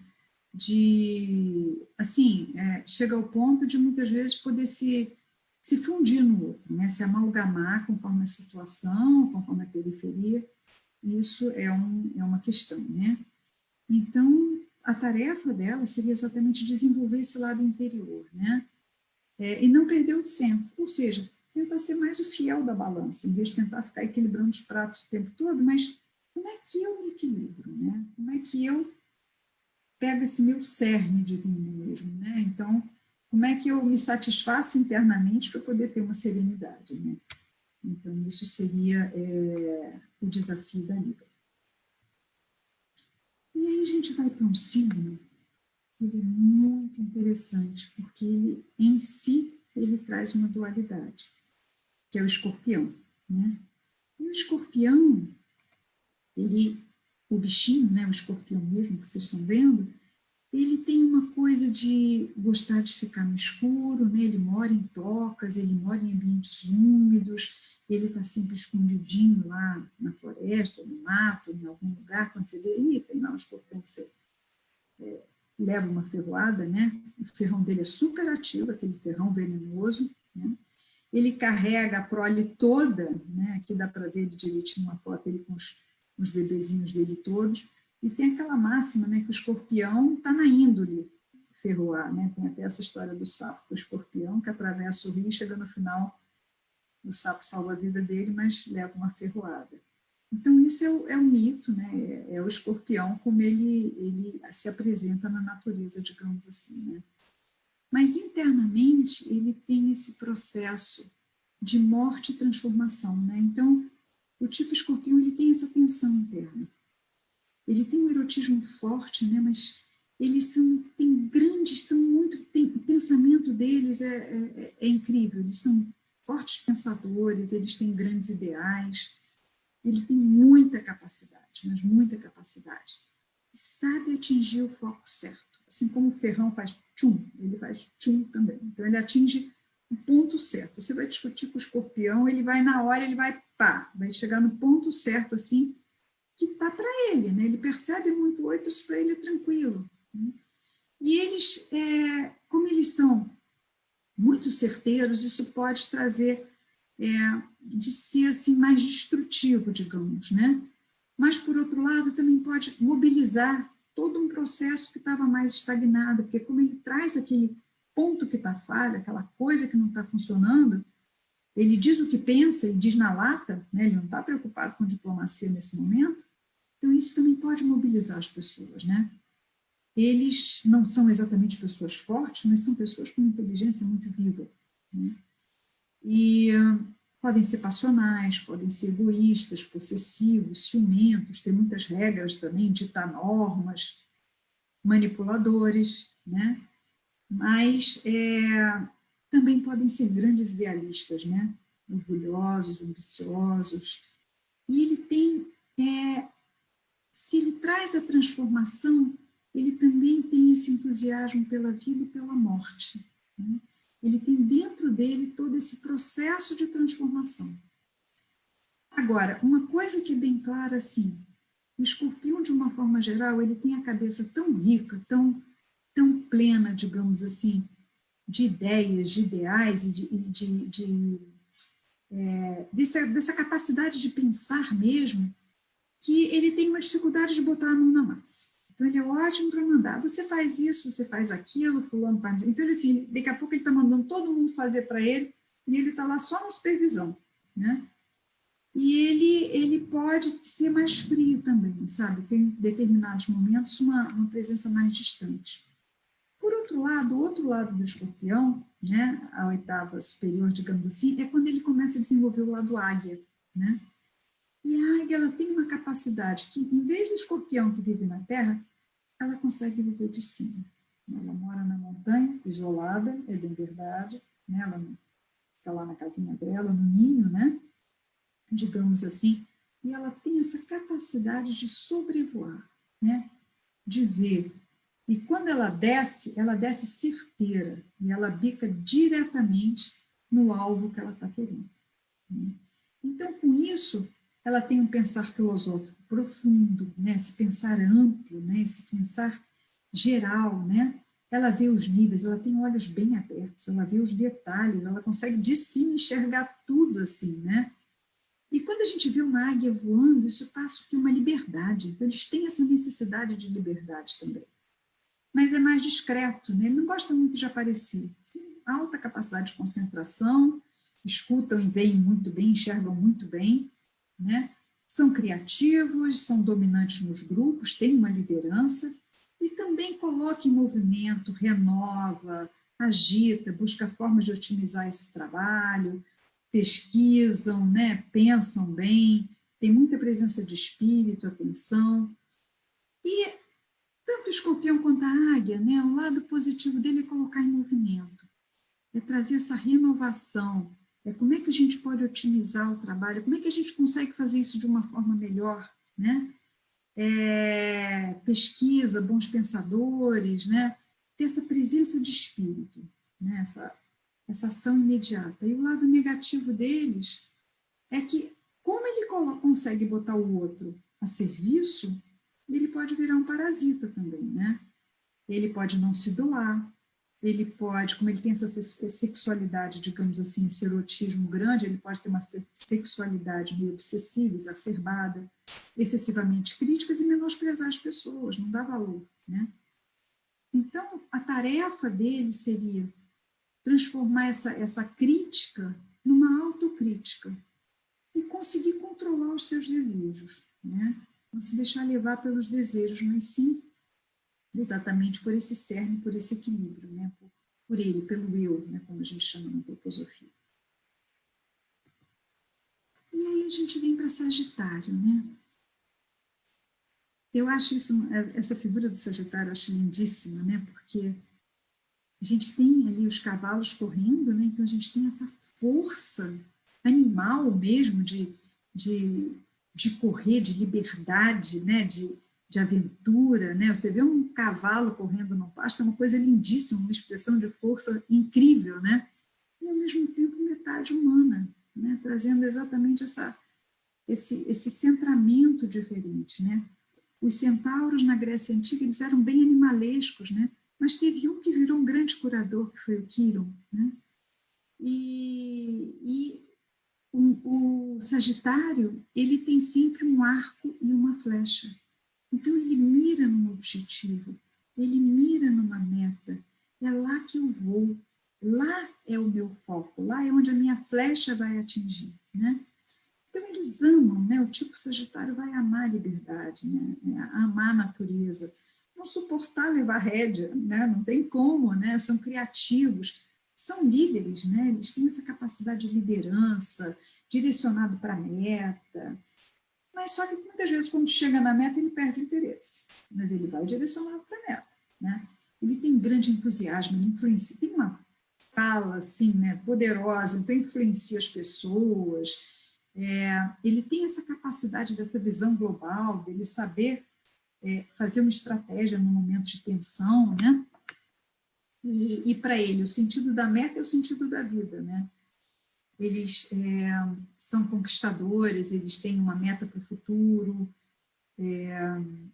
Chega ao ponto de muitas vezes poder se fundir no outro, né? Se amalgamar conforme a situação, conforme a periferia, isso é uma questão, né? Então, a tarefa dela seria exatamente desenvolver esse lado interior, né? E não perder o centro, ou seja, tentar ser mais o fiel da balança, em vez de tentar ficar equilibrando os pratos o tempo todo, mas como é que eu me equilibro, né? Como é que eu pego esse meu cerne divino mesmo, né? Então, como é que eu me satisfaço internamente para poder ter uma serenidade, né? Então, isso seria o desafio da Libra. E aí a gente vai para um signo, ele é muito interessante, porque ele, em si, ele traz uma dualidade, que é o escorpião, né? E o escorpião, o bichinho, né, o escorpião mesmo, que vocês estão vendo, ele tem uma coisa de gostar de ficar no escuro, né? Ele mora em tocas, ele mora em ambientes úmidos, ele está sempre escondidinho lá na floresta, no mato, em algum lugar, quando você vê, tem lá um escorpião que você leva uma ferroada, né? O ferrão dele é super ativo, aquele ferrão venenoso, né? Ele carrega a prole toda, né? Aqui dá para ver ele direitinho uma foto, ele com os bebezinhos dele todos, e tem aquela máxima, né, que o escorpião está na índole ferroar, né? Tem até essa história do sapo com o escorpião, que atravessa o rio e chega no final, o sapo salva a vida dele, mas leva uma ferroada. Então, isso é o mito, né? É o escorpião como ele se apresenta na natureza, digamos assim, né? Mas, internamente, ele tem esse processo de morte e transformação, né? Então, o tipo escorpião, ele tem essa tensão interna. Ele tem um erotismo forte, né? Mas eles têm grandes, o pensamento deles é incrível, eles são fortes pensadores, eles têm grandes ideais, eles têm muita capacidade, mas muita capacidade. E sabe atingir o foco certo. Assim como o ferrão faz tchum, ele faz tchum também. Então, ele atinge o ponto certo. Você vai discutir com o escorpião, ele vai na hora, ele vai vai chegar no ponto certo, assim, que está para ele, né? Ele percebe muito, isso para ele é tranquilo. Né? E eles, como eles são muito certeiros, isso pode trazer de ser assim, mais destrutivo, digamos, né? Mas, por outro lado, também pode mobilizar todo um processo que estava mais estagnado, porque como ele traz aquele ponto que está falha, aquela coisa que não está funcionando, ele diz o que pensa e diz na lata, né? Ele não está preocupado com diplomacia nesse momento, então isso também pode mobilizar as pessoas, né? Eles não são exatamente pessoas fortes, mas são pessoas com inteligência muito viva, né? E podem ser passionais, podem ser egoístas, possessivos, ciumentos, tem muitas regras também, ditar normas, manipuladores, né? Mas também podem ser grandes idealistas, né? Orgulhosos, ambiciosos. E ele tem, se ele traz a transformação, ele também tem esse entusiasmo pela vida e pela morte, né? Ele tem dentro dele todo esse processo de transformação. Agora, uma coisa que é bem clara, assim, o escorpião, de uma forma geral, ele tem a cabeça tão rica, tão plena, digamos assim, de ideias, de ideais e dessa capacidade de pensar mesmo, que ele tem uma dificuldade de botar a mão na massa. Então, ele é ótimo para mandar. Você faz isso, você faz aquilo, fulano faz isso. Então, ele, assim, daqui a pouco ele está mandando todo mundo fazer para ele, e ele está lá só na supervisão, né? E ele pode ser mais frio também, sabe? Tem, em determinados momentos, uma presença mais distante. Por outro lado, o outro lado do escorpião, né, a oitava superior, digamos assim, é quando ele começa a desenvolver o lado águia, né? E a águia, ela tem uma capacidade que, em vez do escorpião que vive na terra, ela consegue viver de cima. Ela mora na montanha, isolada, é bem verdade, né? Ela está lá na casinha dela, no ninho, né? Digamos assim, e ela tem essa capacidade de sobrevoar, né? De ver. E quando ela desce certeira, e ela bica diretamente no alvo que ela está querendo, né? Então, com isso, ela tem um pensar filosófico profundo, né? Esse pensar amplo, né? Esse pensar geral, né? Ela vê os níveis, ela tem olhos bem abertos, ela vê os detalhes, ela consegue de cima enxergar tudo assim, né? E quando a gente vê uma águia voando, isso passa que uma liberdade. Então, eles têm essa necessidade de liberdade também. Mas é mais discreto, né? Ele não gosta muito de aparecer. Sim, alta capacidade de concentração, escutam e veem muito bem, enxergam muito bem, né? São criativos, são dominantes nos grupos, têm uma liderança e também coloca em movimento, renova, agita, busca formas de otimizar esse trabalho, pesquisam, né? Pensam bem, tem muita presença de espírito, atenção. E tanto o escorpião quanto a águia, né? O lado positivo dele é colocar em movimento, é trazer essa renovação, é como é que a gente pode otimizar o trabalho, como é que a gente consegue fazer isso de uma forma melhor, né? Pesquisa, bons pensadores, né? Ter essa presença de espírito, né? Essa ação imediata. E o lado negativo deles é que, como ele consegue botar o outro a serviço, ele pode virar um parasita também, né? Ele pode não se doar, ele pode, como ele tem essa sexualidade, digamos assim, esse erotismo grande, ele pode ter uma sexualidade meio obsessiva, exacerbada, excessivamente críticas e menosprezar as pessoas, não dá valor, né? Então, a tarefa dele seria transformar essa crítica numa autocrítica e conseguir controlar os seus desejos, né? Não se deixar levar pelos desejos, mas sim exatamente por esse cerne, por esse equilíbrio, né? Por ele, pelo eu, né? Como a gente chama na antroposofia. E aí a gente vem para Sagitário, né? Eu acho essa figura do Sagitário, eu acho lindíssima, né? Porque a gente tem ali os cavalos correndo, né? Então a gente tem essa força animal mesmo de correr, de liberdade, né? De aventura, né? Você vê um cavalo correndo no pasto, é uma coisa lindíssima, uma expressão de força incrível, né? E ao mesmo tempo metade humana, né? Trazendo exatamente esse centramento diferente, né? Os centauros na Grécia Antiga, eles eram bem animalescos, né? Mas teve um que virou um grande curador, que foi o Quiron, né? E o Sagitário, ele tem sempre um arco e uma flecha. Então, ele mira num objetivo, ele mira numa meta. É lá que eu vou, lá é o meu foco, lá é onde a minha flecha vai atingir, né? Então, eles amam, né? O tipo Sagitário vai amar a liberdade, né? Amar a natureza, não suportar levar rédea, né? Não tem como, né? São criativos, são líderes, né? Eles têm essa capacidade de liderança, direcionado para a meta, mas só que muitas vezes, quando chega na meta, ele perde o interesse, mas ele vai direcionado para a meta, né? Ele tem grande entusiasmo, ele influencia, tem uma fala assim, né, poderosa, então influencia as pessoas, ele tem essa capacidade dessa visão global, dele saber fazer uma estratégia no momento de tensão, né? E para ele, o sentido da meta é o sentido da vida, né? Eles são conquistadores, eles têm uma meta para o futuro,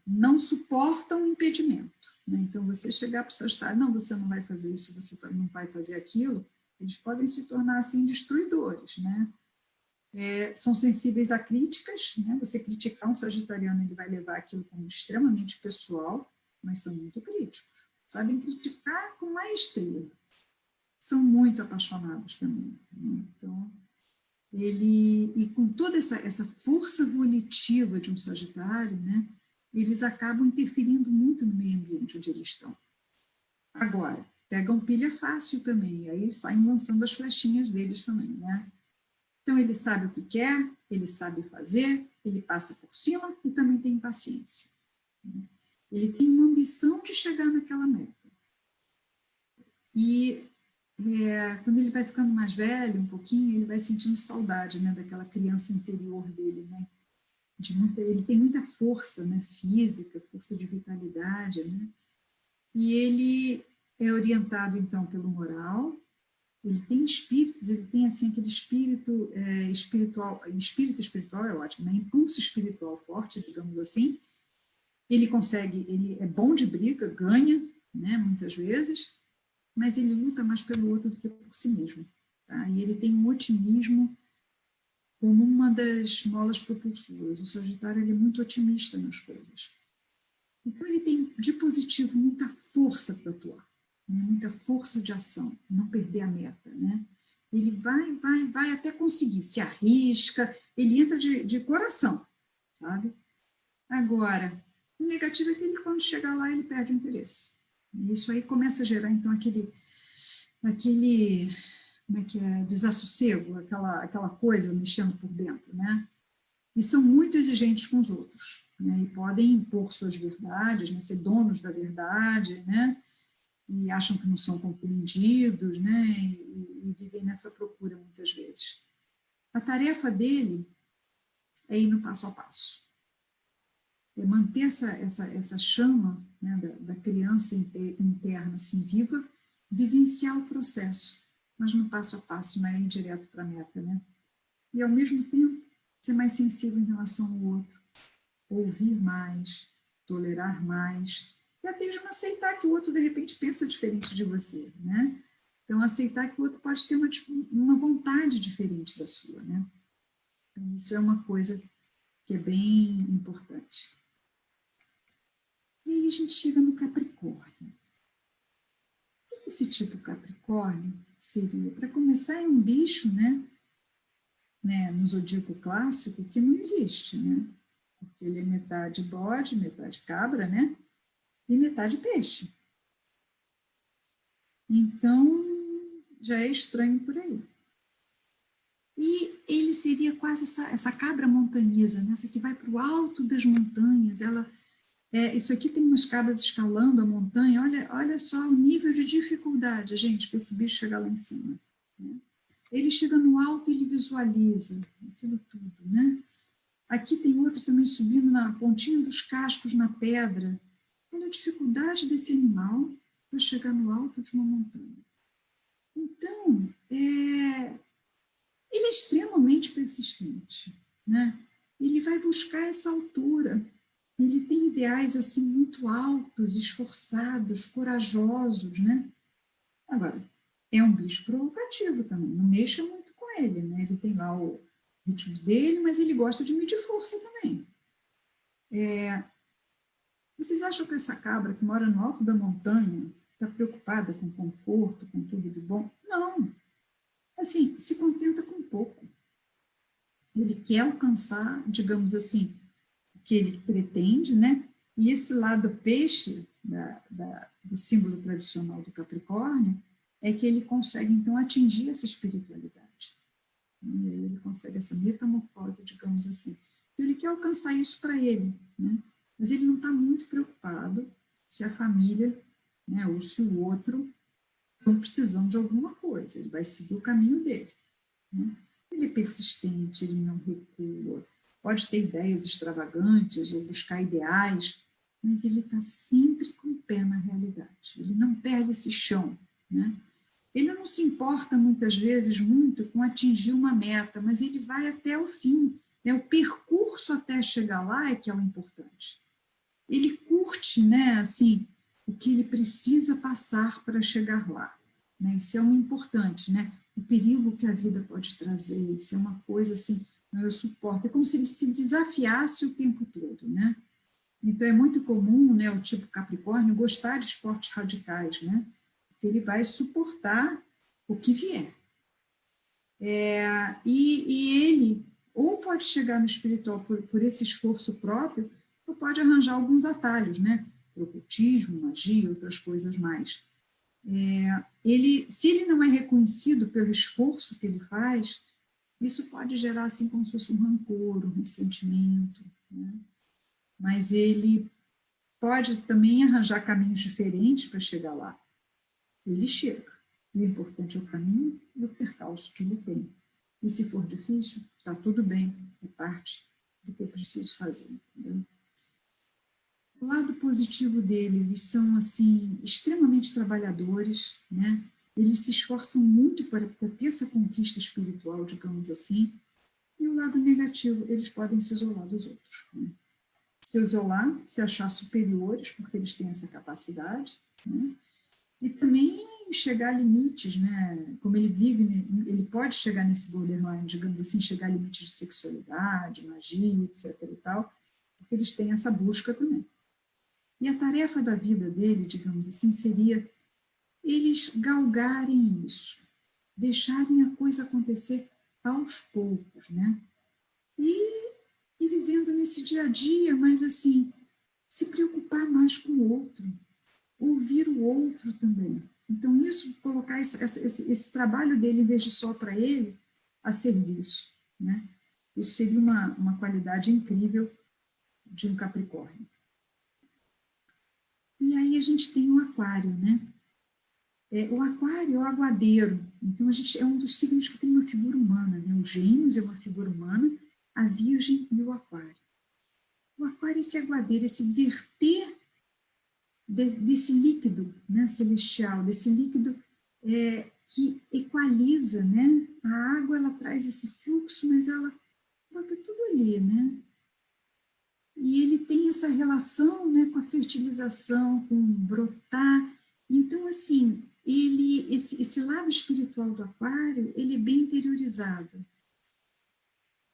não suportam impedimento, né? Então, você chegar para o Sagitário, não, você não vai fazer isso, você não vai fazer aquilo, eles podem se tornar, assim, destruidores, né? São sensíveis a críticas, né? Você criticar um sagitariano, ele vai levar aquilo como extremamente pessoal, mas são muito críticos, sabem criticar com maestria, são muito apaixonados também, né? Então, e com toda essa força volitiva de um Sagitário, né? Eles acabam interferindo muito no meio ambiente onde eles estão. Agora, pegam pilha fácil também, aí saem lançando as flechinhas deles também, né? Então, ele sabe o que quer, ele sabe fazer, ele passa por cima e também tem paciência. Ele tem uma ambição de chegar naquela meta. E quando ele vai ficando mais velho, um pouquinho, ele vai sentindo saudade, né, daquela criança interior dele, né? Ele tem muita força, né, física, força de vitalidade, né? E ele é orientado, então, pelo moral. Ele tem espíritos, ele tem assim, aquele espírito espiritual, espírito espiritual é ótimo, né? Impulso espiritual forte, digamos assim. Ele é bom de briga, ganha, né, muitas vezes, mas ele luta mais pelo outro do que por si mesmo. Tá? E ele tem um otimismo como uma das molas propulsoras. O Sagitário, ele é muito otimista nas coisas. Então, ele tem de positivo muita força para atuar, né? Muita força de ação, não perder a meta, né? Ele vai até conseguir, se arrisca, ele entra de coração, sabe? Agora, o negativo é que ele, quando chegar lá, ele perde o interesse. E isso aí começa a gerar, então, aquele como é que é, desassossego, aquela coisa mexendo por dentro, né? E são muito exigentes com os outros, né? E podem impor suas verdades, né? Ser donos da verdade, né? E acham que não são compreendidos, né? E vivem nessa procura muitas vezes. A tarefa dele é ir no passo a passo. É manter essa chama, né, da criança interna assim, viva, vivenciar o processo, mas no passo a passo, não é ir direto para a meta, né? E, ao mesmo tempo, ser mais sensível em relação ao outro, ouvir mais, tolerar mais, e até mesmo aceitar que o outro, de repente, pensa diferente de você, né? Então, aceitar que o outro pode ter uma vontade diferente da sua, né? Então, isso é uma coisa que é bem importante. E aí a gente chega no Capricórnio. O que esse tipo Capricórnio seria? Para começar, é um bicho, né, no zodíaco clássico, que não existe, né? Porque ele é metade bode, metade cabra, né? E metade peixe. Então, já é estranho por aí. E ele seria quase essa cabra montanhesa, né? Essa que vai para o alto das montanhas. Isso aqui tem umas cabras escalando a montanha. Olha só o nível de dificuldade, gente, para esse bicho chegar lá em cima, né? Ele chega no alto e ele visualiza aquilo tudo, né? Aqui tem outro também subindo na pontinha dos cascos na pedra. Olha a dificuldade desse animal para chegar no alto de uma montanha. Então, ele é extremamente persistente, né? Ele vai buscar essa altura. Ele tem ideais assim muito altos, esforçados, corajosos, né? Agora, é um bicho provocativo também. Não mexa muito com ele, né? Ele tem lá o ritmo dele, mas ele gosta de medir força também. Vocês acham que essa cabra que mora no alto da montanha está preocupada com conforto, com tudo de bom? Não. Assim, se contenta com pouco. Ele quer alcançar, digamos assim, o que ele pretende, né? E esse lado peixe do símbolo tradicional do Capricórnio é que ele consegue, então, atingir essa espiritualidade. E aí ele consegue essa metamorfose, digamos assim. Então, ele quer alcançar isso para ele, né? Mas ele não está muito preocupado se a família, né, ou se o outro estão precisando de alguma coisa. Ele vai seguir o caminho dele, né? Ele é persistente, ele não recua, pode ter ideias extravagantes ou buscar ideais, mas ele está sempre com o pé na realidade. Ele não perde esse chão, né? Ele não se importa, muitas vezes, muito com atingir uma meta, mas ele vai até o fim, né? O percurso até chegar lá é que é o importante. Ele curte, né, assim, o que ele precisa passar para chegar lá, né? Isso é um importante, né? O perigo que a vida pode trazer, isso é uma coisa assim, eu suporto. É como se ele se desafiasse o tempo todo, né? Então, é muito comum, né, o tipo Capricórnio gostar de esportes radicais, né? Porque ele vai suportar o que vier. E ele ou pode chegar no espiritual por esse esforço próprio, ou pode arranjar alguns atalhos, né? Ocultismo, magia, outras coisas mais. Se ele não é reconhecido pelo esforço que ele faz, isso pode gerar assim como se fosse um rancor, um ressentimento, né? Mas ele pode também arranjar caminhos diferentes para chegar lá. Ele chega. O importante é o caminho e o percalço que ele tem. E se for difícil, está tudo bem, é parte do que eu preciso fazer, entendeu? O lado positivo dele, eles são assim extremamente trabalhadores, né? Eles se esforçam muito para ter essa conquista espiritual, digamos assim. E o lado negativo, eles podem se isolar dos outros, né? Se isolar, se achar superiores, porque eles têm essa capacidade, né? E também chegar a limites, né? Como ele vive, ele pode chegar nesse borderline, digamos assim, chegar a limites de sexualidade, magia, etc. e tal, porque eles têm essa busca também. E a tarefa da vida dele, digamos assim, seria eles galgarem isso, deixarem a coisa acontecer aos poucos, né? E vivendo nesse dia a dia, mas assim, se preocupar mais com o outro, ouvir o outro também, Então, isso, colocar esse trabalho dele, em vez de só para ele, a serviço, né? Isso seria uma qualidade incrível de um Capricórnio. E aí a gente tem o Aquário, né? O Aquário é o aguadeiro, então a gente é um dos signos que tem uma figura humana, né? O Gêmeos é uma figura humana, a Virgem e o Aquário. O Aquário é esse aguadeiro, esse verter desse líquido, né, celestial, desse líquido que equaliza, né? A água, ela traz esse fluxo, mas ela bota tudo ali, né? E ele tem essa relação, né, com a fertilização, com brotar. Então, assim, esse lado espiritual do Aquário, ele é bem interiorizado.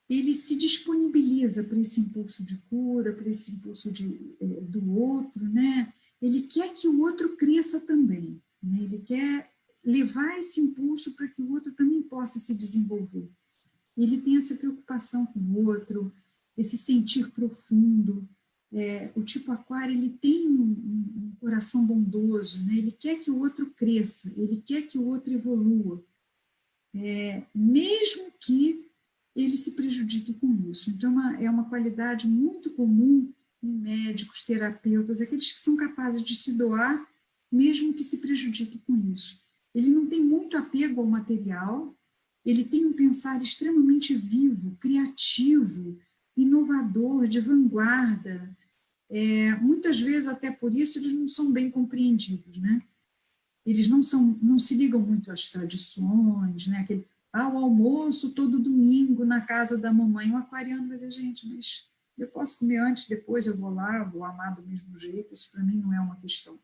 Ele se disponibiliza para esse impulso de cura, para esse impulso do outro, né? Ele quer que o outro cresça também, né? Ele quer levar esse impulso para que o outro também possa se desenvolver. Ele tem essa preocupação com o outro, esse sentir profundo. O tipo Aquário, ele tem um coração bondoso, né? Ele quer que o outro cresça, ele quer que o outro evolua, mesmo que ele se prejudique com isso. Então, é uma qualidade muito comum em médicos, terapeutas, aqueles que são capazes de se doar, mesmo que se prejudique com isso. Ele não tem muito apego ao material, ele tem um pensar extremamente vivo, criativo, inovador, de vanguarda. Muitas vezes, até por isso, eles não são bem compreendidos, né? Eles não se ligam muito às tradições, né? O almoço todo domingo na casa da mamãe. O aquariano vai dizer, gente, mas eu posso comer antes, depois eu vou lá, vou amar do mesmo jeito, isso para mim não é uma questão.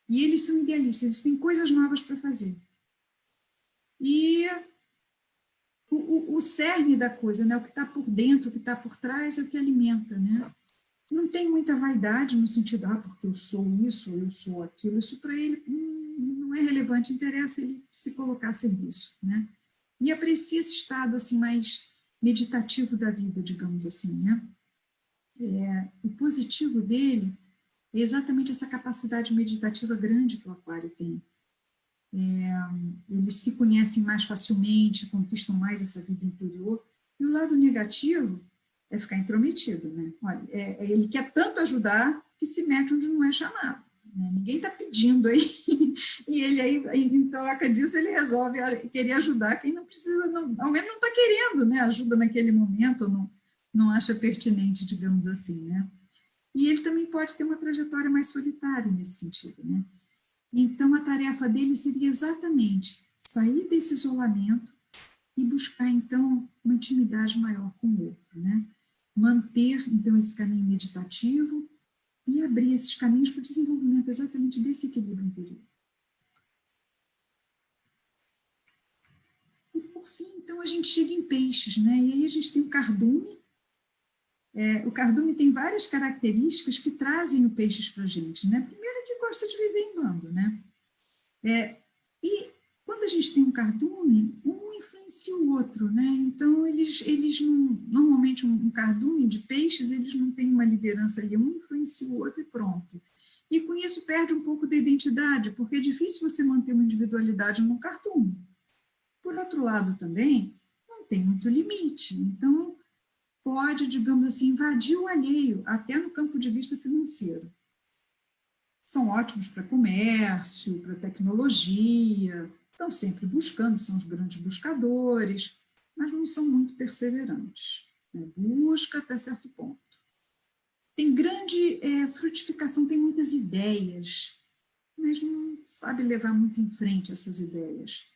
E eles são idealistas, eles têm coisas novas para fazer. E o cerne da coisa, né? O que está por dentro, o que está por trás, é o que alimenta, né? Não tem muita vaidade no sentido, porque eu sou isso, ou eu sou aquilo. Isso para ele não é relevante, interessa ele se colocar a serviço, né? E aprecia esse estado assim mais meditativo da vida, digamos assim, né? O positivo dele é exatamente essa capacidade meditativa grande que o Aquário tem. Eles se conhecem mais facilmente, conquistam mais essa vida interior. E o lado negativo é ficar intrometido, né? Olha, ele quer tanto ajudar que se mete onde não é chamado, né? Ninguém está pedindo aí, e ele aí, em troca disso, ele resolve querer ajudar quem não precisa, ao menos não está querendo, né? Ajuda naquele momento, ou não acha pertinente, digamos assim, né? E ele também pode ter uma trajetória mais solitária nesse sentido, né? Então, a tarefa dele seria exatamente sair desse isolamento e buscar, então, uma intimidade maior com o outro, né? Manter, então, esse caminho meditativo e abrir esses caminhos para o desenvolvimento exatamente desse equilíbrio interior. E, por fim, então, a gente chega em peixes, né? E aí a gente tem o cardume. O cardume tem várias características que trazem o peixes para a gente, né? Primeiro é que gosta de viver em bando, né? E quando a gente tem um cardume, um influencia o outro, né? Então, eles não, normalmente um cardume de peixes, eles não têm uma liderança ali, um influencia o outro e pronto. E com isso perde um pouco da identidade, porque é difícil você manter uma individualidade num cardume. Por outro lado também, não tem muito limite, então pode, digamos assim, invadir o alheio, até no campo de vista financeiro. São ótimos para comércio, para tecnologia, estão sempre buscando, são os grandes buscadores, mas não são muito perseverantes, né? Busca até certo ponto. Tem grande frutificação, tem muitas ideias, mas não sabe levar muito em frente essas ideias.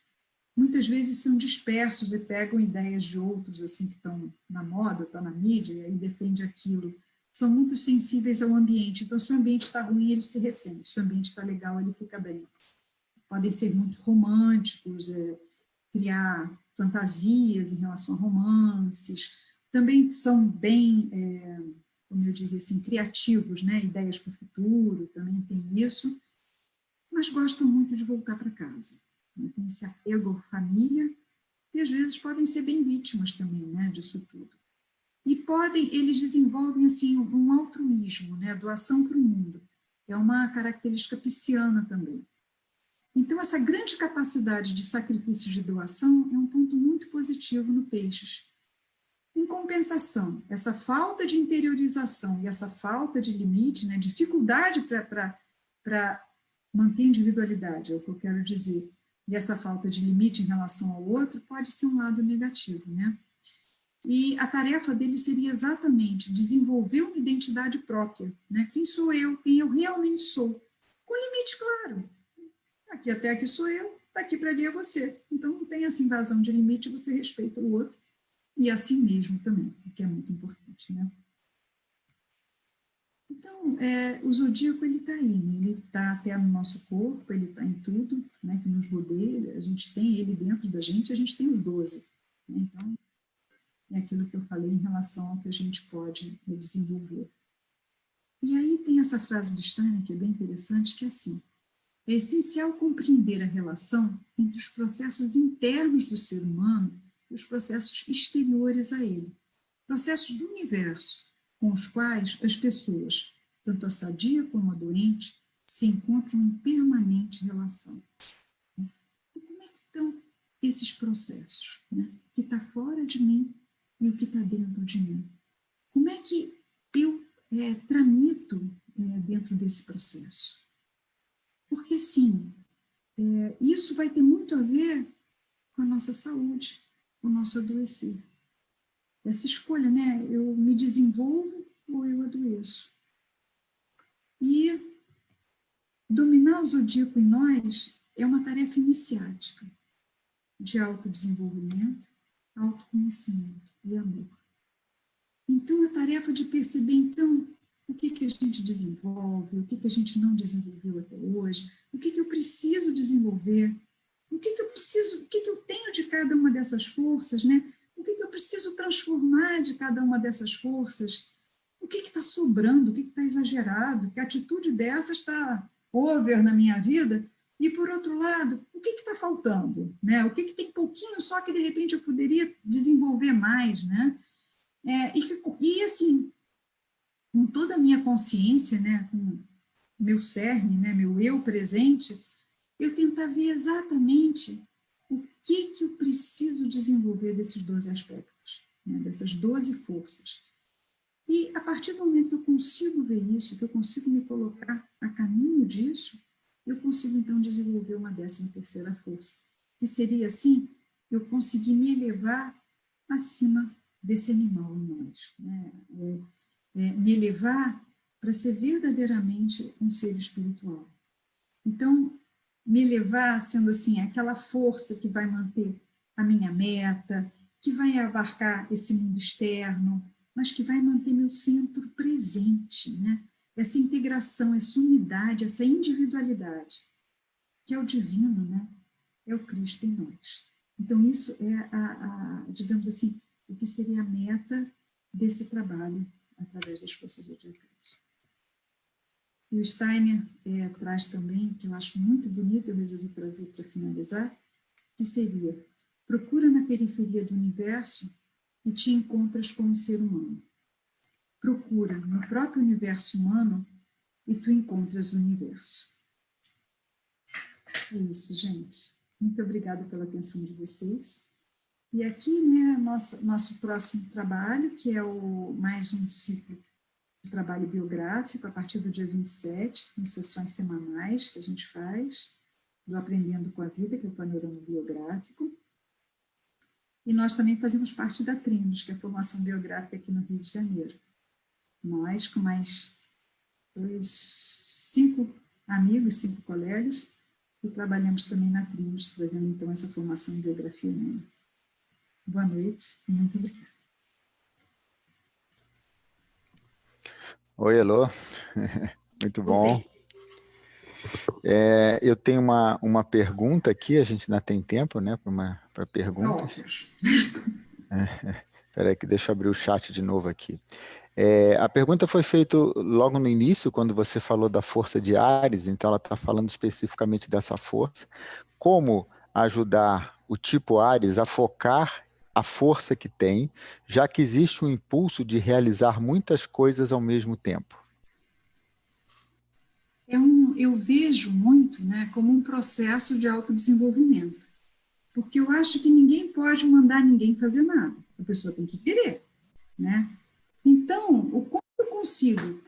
Muitas vezes são dispersos e pegam ideias de outros assim que estão na moda, estão na mídia, e aí defende aquilo. São muito sensíveis ao ambiente. Então, se o ambiente está ruim, ele se ressente. Se o ambiente está legal, ele fica bem. Podem ser muito românticos, criar fantasias em relação a romances. Também são bem, como eu diria assim, criativos, né? Ideias para o futuro, também tem isso. Mas gostam muito de voltar para casa. Tem esse apego à família, e às vezes podem ser bem vítimas também, né, disso tudo. E eles desenvolvem assim, um altruísmo, né, doação para o mundo. É uma característica pisciana também. Então, essa grande capacidade de sacrifício de doação é um ponto muito positivo no Peixes. Em compensação, essa falta de interiorização e essa falta de limite, né, dificuldade para manter a individualidade, é o que eu quero dizer, e essa falta de limite em relação ao outro pode ser um lado negativo, né? E a tarefa dele seria exatamente desenvolver uma identidade própria, né? Quem sou eu, quem eu realmente sou, com limite claro. Aqui até aqui sou eu, daqui para ali é você. Então não tem essa invasão de limite, você respeita o outro, e assim mesmo também, o que é muito importante, né? Então, o zodíaco, ele está aí, né? Ele está até no nosso corpo, ele está em tudo, né, que nos rodeia, a gente tem ele dentro da gente, a gente tem os 12. Né? Então, é aquilo que eu falei em relação ao que a gente pode desenvolver. E aí tem essa frase do Steiner, que é bem interessante, que é assim: é essencial compreender a relação entre os processos internos do ser humano e os processos exteriores a ele, processos do universo, com os quais as pessoas, tanto a sadia como a doente, se encontram em permanente relação. E como é que estão esses processos, né? O que está fora de mim e o que está dentro de mim? Como é que eu tramito dentro desse processo? Porque, sim, isso vai ter muito a ver com a nossa saúde, com o nosso adoecer. Essa escolha, né? Eu me desenvolvo ou eu adoeço? E dominar o zodíaco em nós é uma tarefa iniciática de autodesenvolvimento, autoconhecimento e amor. Então, a tarefa de perceber, então, o que a gente desenvolve, o que a gente não desenvolveu até hoje, o que eu preciso desenvolver, o que eu preciso, o que eu tenho de cada uma dessas forças, né? O que eu preciso transformar de cada uma dessas forças, o que está sobrando, o que está exagerado, que atitude dessa está over na minha vida, e, por outro lado, o que está faltando, né? O que tem pouquinho só que, de repente, eu poderia desenvolver mais, né? E assim, com toda a minha consciência, né, com meu cerne, né, meu eu presente, eu tentar ver exatamente o que eu preciso desenvolver desses 12 aspectos, né, dessas 12 forças. E a partir do momento que eu consigo ver isso, que eu consigo me colocar a caminho disso, eu consigo então desenvolver uma 13ª força, que seria assim, eu conseguir me elevar acima desse animal em nós, né? Me elevar para ser verdadeiramente um ser espiritual. Então, me elevar sendo assim, aquela força que vai manter a minha meta, que vai abarcar esse mundo externo, mas que vai manter meu centro presente, né? Essa integração, essa unidade, essa individualidade, que é o divino, né? É o Cristo em nós. Então, isso é, digamos assim, o que seria a meta desse trabalho através das forças zodiacais. E o Steiner traz também, que eu acho muito bonito, eu resolvi trazer para finalizar, que seria: procura na periferia do universo e te encontras como ser humano. Procura no próprio universo humano e tu encontras o universo. É isso, gente. Muito obrigada pela atenção de vocês. E aqui, né, nosso próximo trabalho, que é mais um ciclo de trabalho biográfico, a partir do dia 27, em sessões semanais que a gente faz, do Aprendendo com a Vida, que é o panorama biográfico. E nós também fazemos parte da Trimos, que é a formação biográfica aqui no Rio de Janeiro. Nós, com mais 5 amigos, 5 colegas, e trabalhamos também na Trimos, trazendo então essa formação em biografia humana. Boa noite e muito obrigada. Oi, Elô. Muito bom. Eu tenho uma pergunta aqui, a gente ainda tem tempo, né, para perguntas. Espera aí que deixa eu abrir o chat de novo aqui. A pergunta foi feita logo no início, quando você falou da força de Áries, então ela está falando especificamente dessa força. Como ajudar o tipo Áries a focar a força que tem, já que existe um impulso de realizar muitas coisas ao mesmo tempo? É um eu vejo muito, né, como um processo de autodesenvolvimento. Porque eu acho que ninguém pode mandar ninguém fazer nada. A pessoa tem que querer, né? Então, o como eu consigo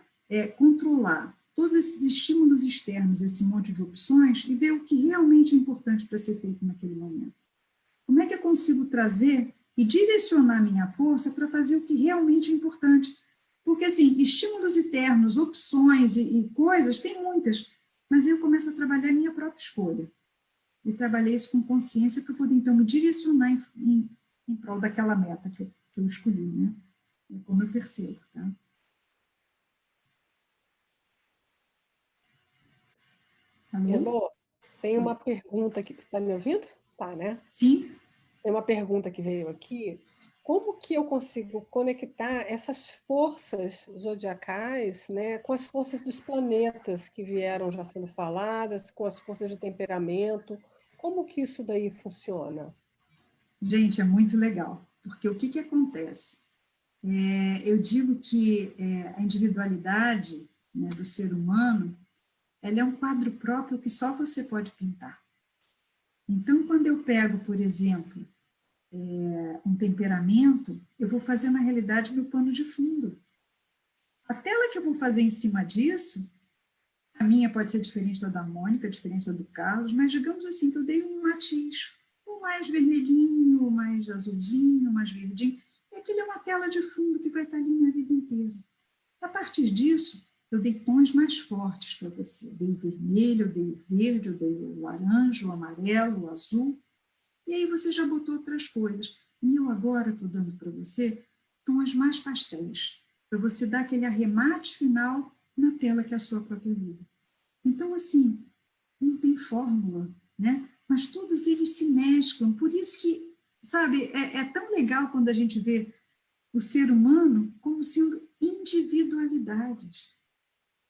controlar todos esses estímulos externos, esse monte de opções, e ver o que realmente é importante para ser feito naquele momento? Como é que eu consigo trazer e direcionar minha força para fazer o que realmente é importante? Porque, assim, estímulos internos, opções e coisas, tem muitas, mas eu começo a trabalhar a minha própria escolha. E trabalhei isso com consciência para poder, então, me direcionar em prol daquela meta que eu escolhi, né? É como eu percebo, tá? Elô, tem uma pergunta aqui. Você está me ouvindo? Tá, né? Sim. Tem uma pergunta que veio aqui. Como que eu consigo conectar essas forças zodiacais, né, com as forças dos planetas que vieram já sendo faladas, com as forças de temperamento? Como que isso daí funciona? Gente, é muito legal, porque o que acontece? Eu digo que a individualidade, né, do ser humano, ela é um quadro próprio que só você pode pintar. Então, quando eu pego, por exemplo, um temperamento, eu vou fazer, na realidade, meu pano de fundo. A tela que eu vou fazer em cima disso, a minha pode ser diferente da Mônica, diferente da do Carlos, mas digamos assim, que eu dei um matiz, ou mais vermelhinho, ou mais azulzinho, mais verdinho, e aquilo é uma tela de fundo que vai estar ali minha vida inteira. A partir disso, eu dei tons mais fortes para você. Eu dei o vermelho, eu dei o verde, eu dei o laranja, o amarelo, o azul, e aí você já botou outras coisas. E eu agora estou dando para você tons mais pastéis, para você dar aquele arremate final na tela que é a sua própria vida. Então, assim, não tem fórmula, né? Mas todos eles se mesclam. Por isso que, sabe, é tão legal quando a gente vê o ser humano como sendo individualidades.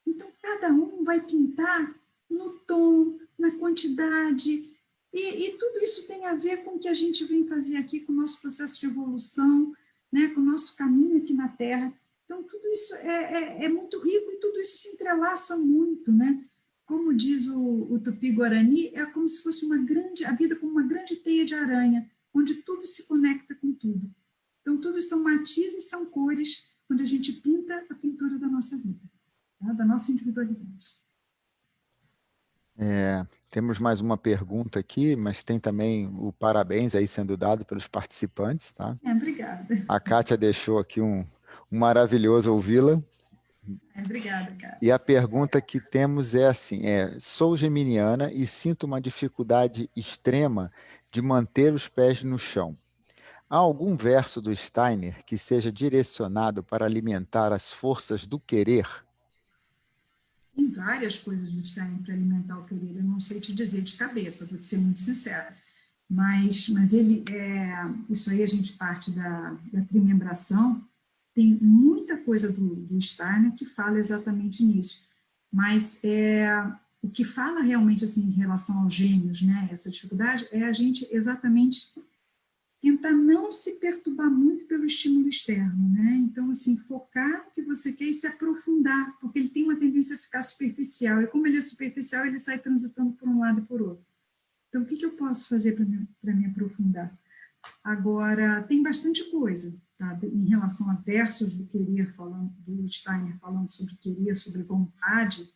Então, cada um vai pintar no tom, na quantidade, e tudo isso tem a ver com o que a gente vem fazer aqui, com o nosso processo de evolução, né, com o nosso caminho aqui na Terra. Então, tudo isso é muito rico e tudo isso se entrelaça muito, né? Como diz o Tupi-Guarani, é como se fosse a vida como uma grande teia de aranha, onde tudo se conecta com tudo. Então, tudo são matizes, são cores, quando a gente pinta a pintura da nossa vida, tá? Da nossa individualidade. Temos mais uma pergunta aqui, mas tem também o parabéns aí sendo dado pelos participantes, tá? Obrigada. A Kátia deixou aqui um maravilhoso ouvi-la. Obrigada, cara. E a pergunta que temos é assim, sou geminiana e sinto uma dificuldade extrema de manter os pés no chão. Há algum verso do Steiner que seja direcionado para alimentar as forças do querer? Tem várias coisas do Steiner para alimentar o querer, eu não sei te dizer de cabeça, vou te ser muito sincera. Mas ele, isso aí a gente parte da trimembração, tem muita coisa do Steiner que fala exatamente nisso. Mas o que fala realmente assim, em relação aos gêmeos, né, essa dificuldade, é a gente exatamente tentar não se perturbar muito pelo estímulo externo, né? Então, assim, focar no que você quer e se aprofundar, porque ele tem uma tendência a ficar superficial, e como ele é superficial, ele sai transitando por um lado e por outro. Então, o que eu posso fazer para me aprofundar? Agora, tem bastante coisa, tá? Em relação a versos do querer, do Steiner falando sobre querer, sobre vontade,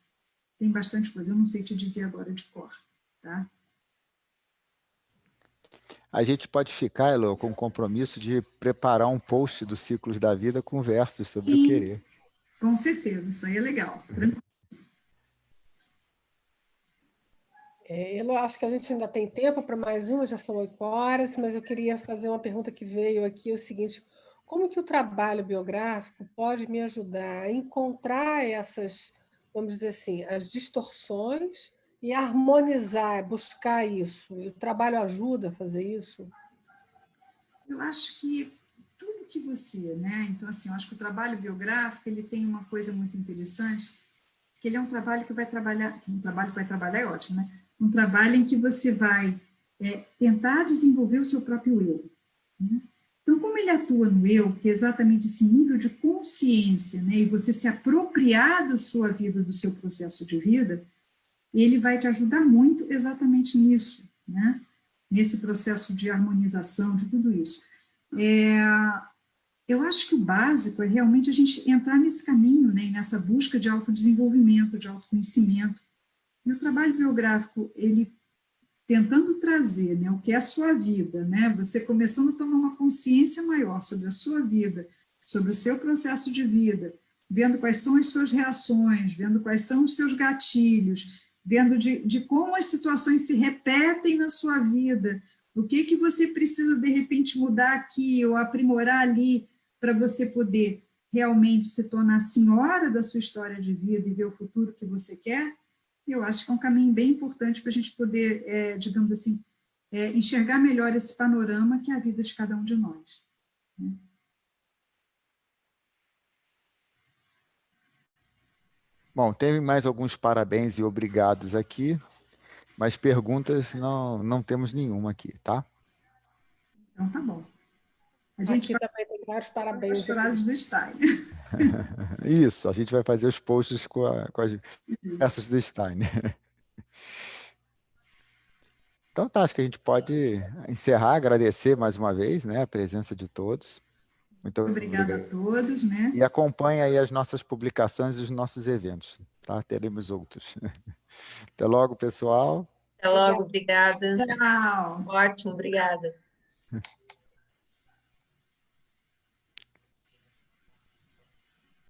tem bastante coisa, eu não sei te dizer agora de cor, tá? A gente pode ficar, Elo, com o compromisso de preparar um post dos ciclos da vida com versos sobre o querer. Com certeza, isso aí é legal. Eu acho que a gente ainda tem tempo para mais uma, já são 8 horas, mas eu queria fazer uma pergunta que veio aqui, o seguinte: como que o trabalho biográfico pode me ajudar a encontrar essas, vamos dizer assim, as distorções e harmonizar, buscar isso? E o trabalho ajuda a fazer isso? Eu acho que tudo que você, né? Então, assim, eu acho que o trabalho biográfico, ele tem uma coisa muito interessante, que ele é um trabalho que vai trabalhar, um trabalho que vai trabalhar é ótimo, né? Um trabalho em que você vai tentar desenvolver o seu próprio eu, né? Então, como ele atua no eu, que é exatamente esse nível de consciência, né? E você se apropriar da sua vida, do seu processo de vida, ele vai te ajudar muito exatamente nisso, né? Nesse processo de harmonização, de tudo isso. Eu acho que o básico é realmente a gente entrar nesse caminho, né? Nessa busca de autodesenvolvimento, de autoconhecimento. E o trabalho biográfico, ele tentando trazer, né, o que é a sua vida, né? Você começando a tomar uma consciência maior sobre a sua vida, sobre o seu processo de vida, vendo quais são as suas reações, vendo quais são os seus gatilhos, vendo de como as situações se repetem na sua vida, o que você precisa, de repente, mudar aqui ou aprimorar ali para você poder realmente se tornar senhora da sua história de vida e ver o futuro que você quer. Eu acho que é um caminho bem importante para a gente poder, digamos assim, enxergar melhor esse panorama que é a vida de cada um de nós. Né? Bom, teve mais alguns parabéns e obrigados aqui, mas perguntas não temos nenhuma aqui, tá? Então, tá bom. A gente Aqui também tem vários parabéns. as frases do Steiner. Isso, a gente vai fazer os posts com as peças do Steiner. Então tá, acho que a gente pode encerrar, agradecer mais uma vez, né, a presença de todos. Muito Obrigada a todos, né? E acompanhe aí as nossas publicações e os nossos eventos, tá? Teremos outros. Até logo, pessoal. Até logo, obrigada. Tchau. Ótimo, obrigada.